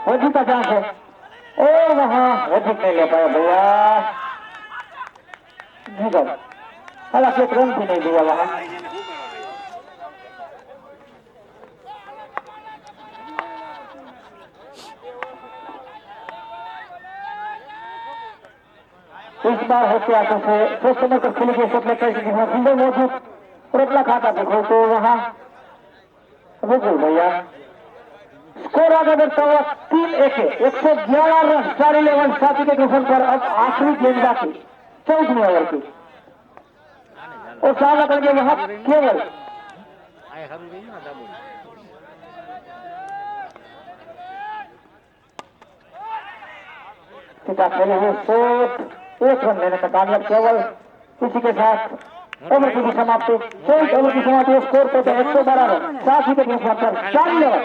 हेट्रिक का चांस है और वहां हेट्रिक नहीं ले पाया भैया जिगर, हालांकि एक रन भी नहीं दिया वहां। इस बार होते आते से सोच समझ कर खेले के सब में कैसे सुंदर मौजूद और अपना खाता देखो तो वहां बिल्कुल भैया स्कोर आगे बढ़ता हुआ 3-1 111 रन स्टार 11 साथी के नुकसान पर। अब आखिरी गेंद बाकी 14वें ओवर की और सामना करके वहां केवल पिता खेले हुए शॉट 1 रन लेने का कामयाब केवल, इसी के साथ ओवर की भी समाप्ति 24 ओवर की समाप्ति स्कोर पे 112 रन साथी के नुकसान पर 4 11।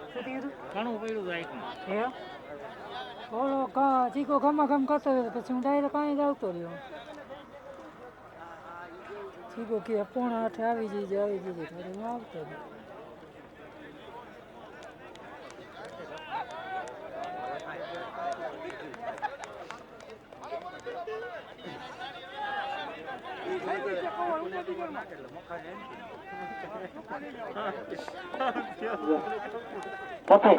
ઘણું પડ્યું બાઇકમાં. હે ઓલો ચીકો ઘમ કરતો રહ્યો પછી હું ડાયરેક્ટ કાંઈ જ આવતો રહ્યો ચીકો કે 7:30 આવી જઈએ ત્યારે હું આવતો રહ્યો ओके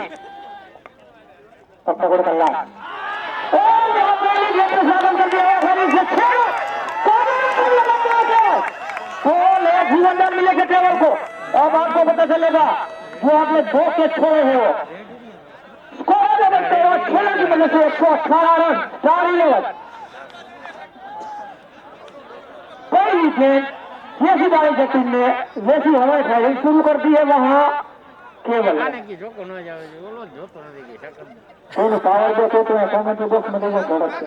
अपना गोल कल्ला साधन कर दिया जीवनदान मिलेगा ड्राइवर को अब आपको पता चलेगा जो आपने 2 के छोड़े हैं वो स्कोर 16 की वजह से 118 रन 4 इलेवन कोई विकेट जैसी बारी टीम ने वैसी हवाई ड्राइविंग शुरू कर दी है वहां केवल આને કી જોકો ન જાવે છે ઓલો જ જોતો નથી કે શકમ तो पावर दो तो कमेंट्री बॉक्स में देखो थोड़ा सा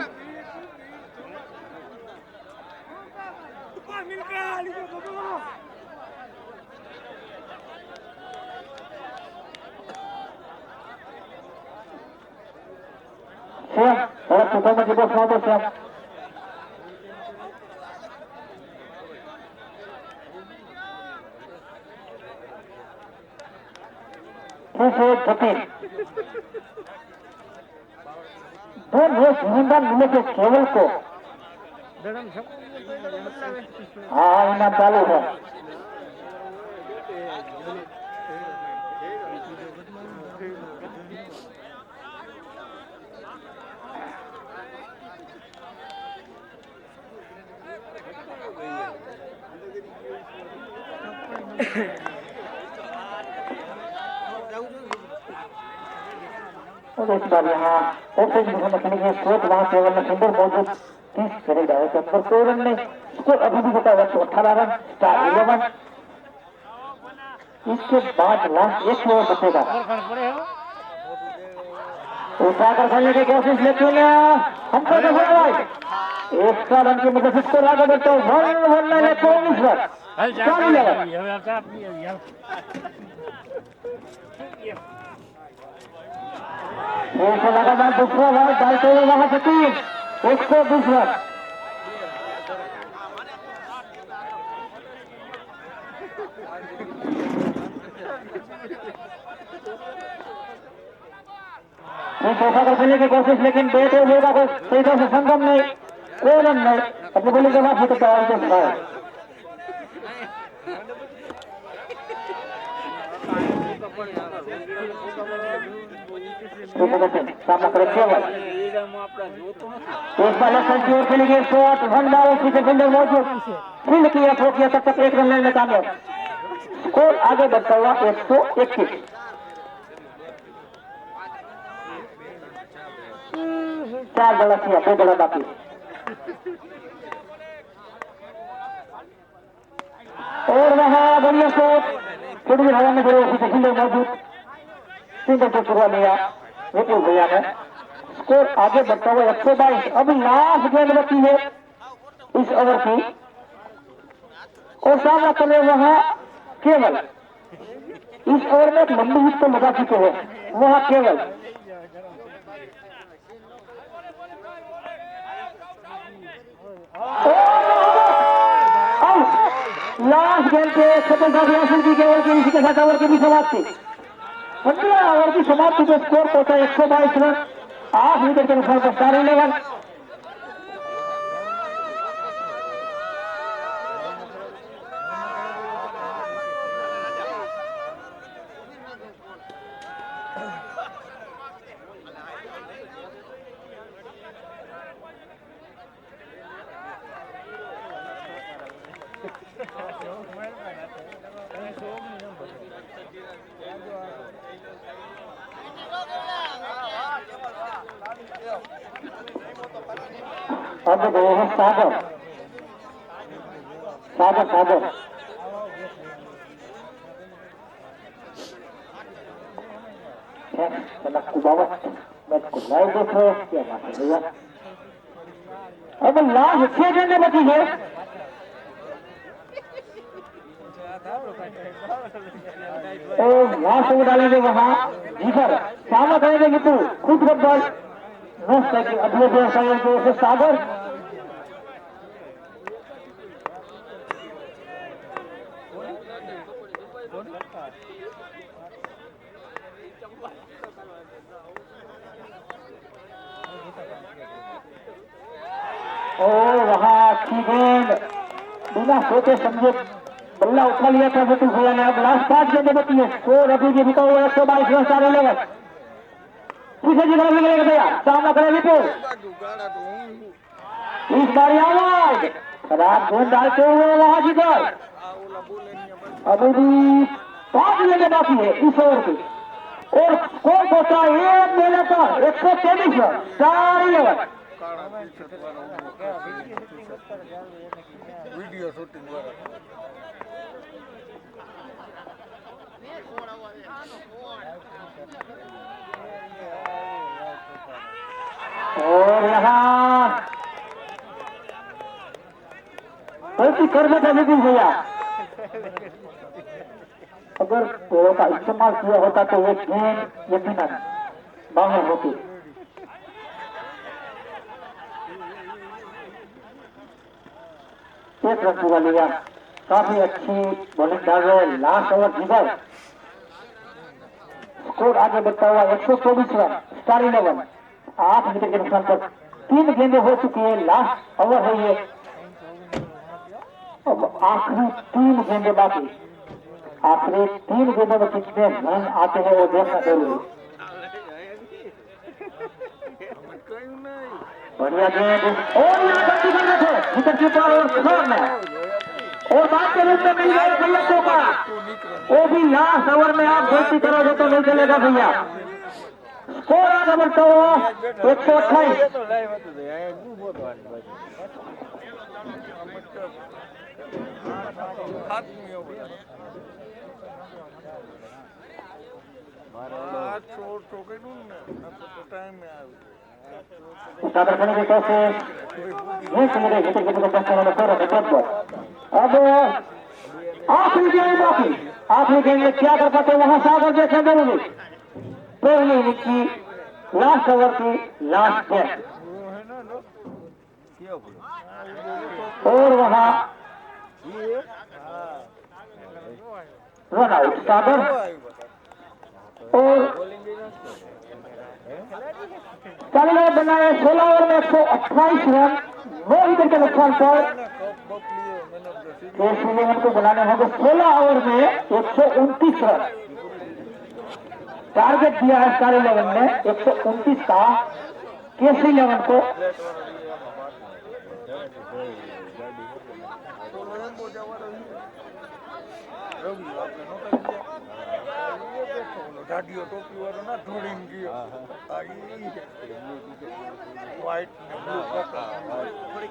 थोड़ा सा कमेंट्री बॉक्स में देखो जीवनदान मिले के केवल को ધરમ શકમ બતાવે हाँ इनाम चालू है इस बार यहाँ स्कोर वहाँ केवल में सुंदर मौजूद 30 करे जाए तो पर कोई रन नहीं स्कोर अभी भी बता 118 रन 4 इलेवन इसके बाद लास्ट एक ओवर बचेगा ઓળખાણ પડે હવે उठाकर खेलने की कोशिश लेकिन हमको तो भाई एक्स्ट्रा रन की मदद से स्कोर आगे बढ़ते 119 रन હાલ 4 इलेवन હવે ચા પી યાર एक लगातार दूसरा ओवर डालते हुए वहां से 3 120 रन उठाकर खेलने की कोशिश लेकिन बैट होगा कोई सही तरह से संगम नहीं कोई रन नहीं अपने बोली के बाद फोटो तैयार करता है सामना करे केवल एक बार लेफ्ट की ओर खेली गई शॉट 1 डाउन पीछे फील्डर मौजूद फील्ड किया थ्रो किया तब तक 1 रन लेने कामयाब स्कोर आगे बढ़ता हुआ 121 4 बड़ा किया 2 बड़ा बाकी और वहां बढ़िया शॉट थोड़ी हवा में पड़े पीछे फील्डर मौजूद सिंगल को चुरा लिया विपुल भैया ने स्कोर आगे बढ़ता हुआ 122 अभी लास्ट गेंद बची है इस ओवर की और सामना कर रहे वहां केवल इस ओवर में एक लंबी हिट तो लगा चुके हैं वहां केवल लास्ट गेंद पे सफलता हासिल की केवल की इसी के साथ ओवर की भी समाप्ति 15 ओवर की समाप्ति पे स्कोर पहुंचा 122 रन 8 विकेट के नुकसान पर 4 इलेवन अब गए हैं सागर सागर सागर कुबावत मैच को लाइव देख रहे हो क्या बात है भैया अब लास्ट 6 गेंदें बची है और वहां से डालेंगे वहां जीगर सामना करेंगे नीतू खुद गब्बर नोस्ट है कि अभी व्यवसाय की ओर से सागर और वहां अच्छी गेंद बिना सोचे समझे बल्ला उठा लिया था विपुल भैया ने। अब लास्ट 5 गेंदें बची है, स्कोर अभी भी बिका हुआ है 122 रन सारे लेवल। किसे जितना मिलेगा भैया सामना करे विपुल, इस बार आवाज खराब गेंद डालते हुए वहां जिगर। अभी भी 5 गेंदें बाकी है इस ओवर की और स्कोर पहुंचा एक गेंद पर 123 रन सारे लेवल। वीडियो शूटिंग द्वारा और यहाँ गलती कर देता विपिन भैया, अगर पेड़ों का इस्तेमाल किया होता तो ये गेंद यकीनन बाहर होती। एक रन पूरा लिया, काफी अच्छी बॉलिंग डाल रहे लास्ट ओवर जीगर। स्कोर आगे बढ़ता हुआ 124 रन स्टार 11। 8 विकेट के नुकसान पर 3 गेंदें हो चुकी है, लास्ट ओवर है ये। अब आखिरी 3 गेंदें बाकी, आखिरी 3 गेंदों में कितने रन आते हैं वो देखना जरूरी। बढ़िया गेंद और यहाँ गलती कर रहे थे विकेट कीपर और स्कोर में और बात के रूप में मिल गया भैया चौका। वो भी लास्ट ओवर में आप गलती करोगे तो नहीं चलेगा भैया। स्कोर आगे बढ़ता हुआ 128। सागर करने की कोशिश नहीं चलेगा विकेट कीपर का दस्ता नंबर 16 अब आखिरी गेंद बाकी, आखिरी गेंद में क्या कर पाते वहां सागर देखना जरूरी। पहली इनिंग की लास्ट ओवर की लास्ट गेंद और वहां रन आउट सागर और चालीस बनाए 16 ओवर में 128 रन 9 विकेट के नुकसान पर केसी इलेवन को बनाने होंगे 16 ओवर में 129 रन। टारगेट दिया है स्टार 11 ने 129 का केसी इलेवन को। ગાડીઓ ટોપી વાળો ના ધોડીને ગયો આ વ્હાઈટ ને બ્લુ કલર થોડી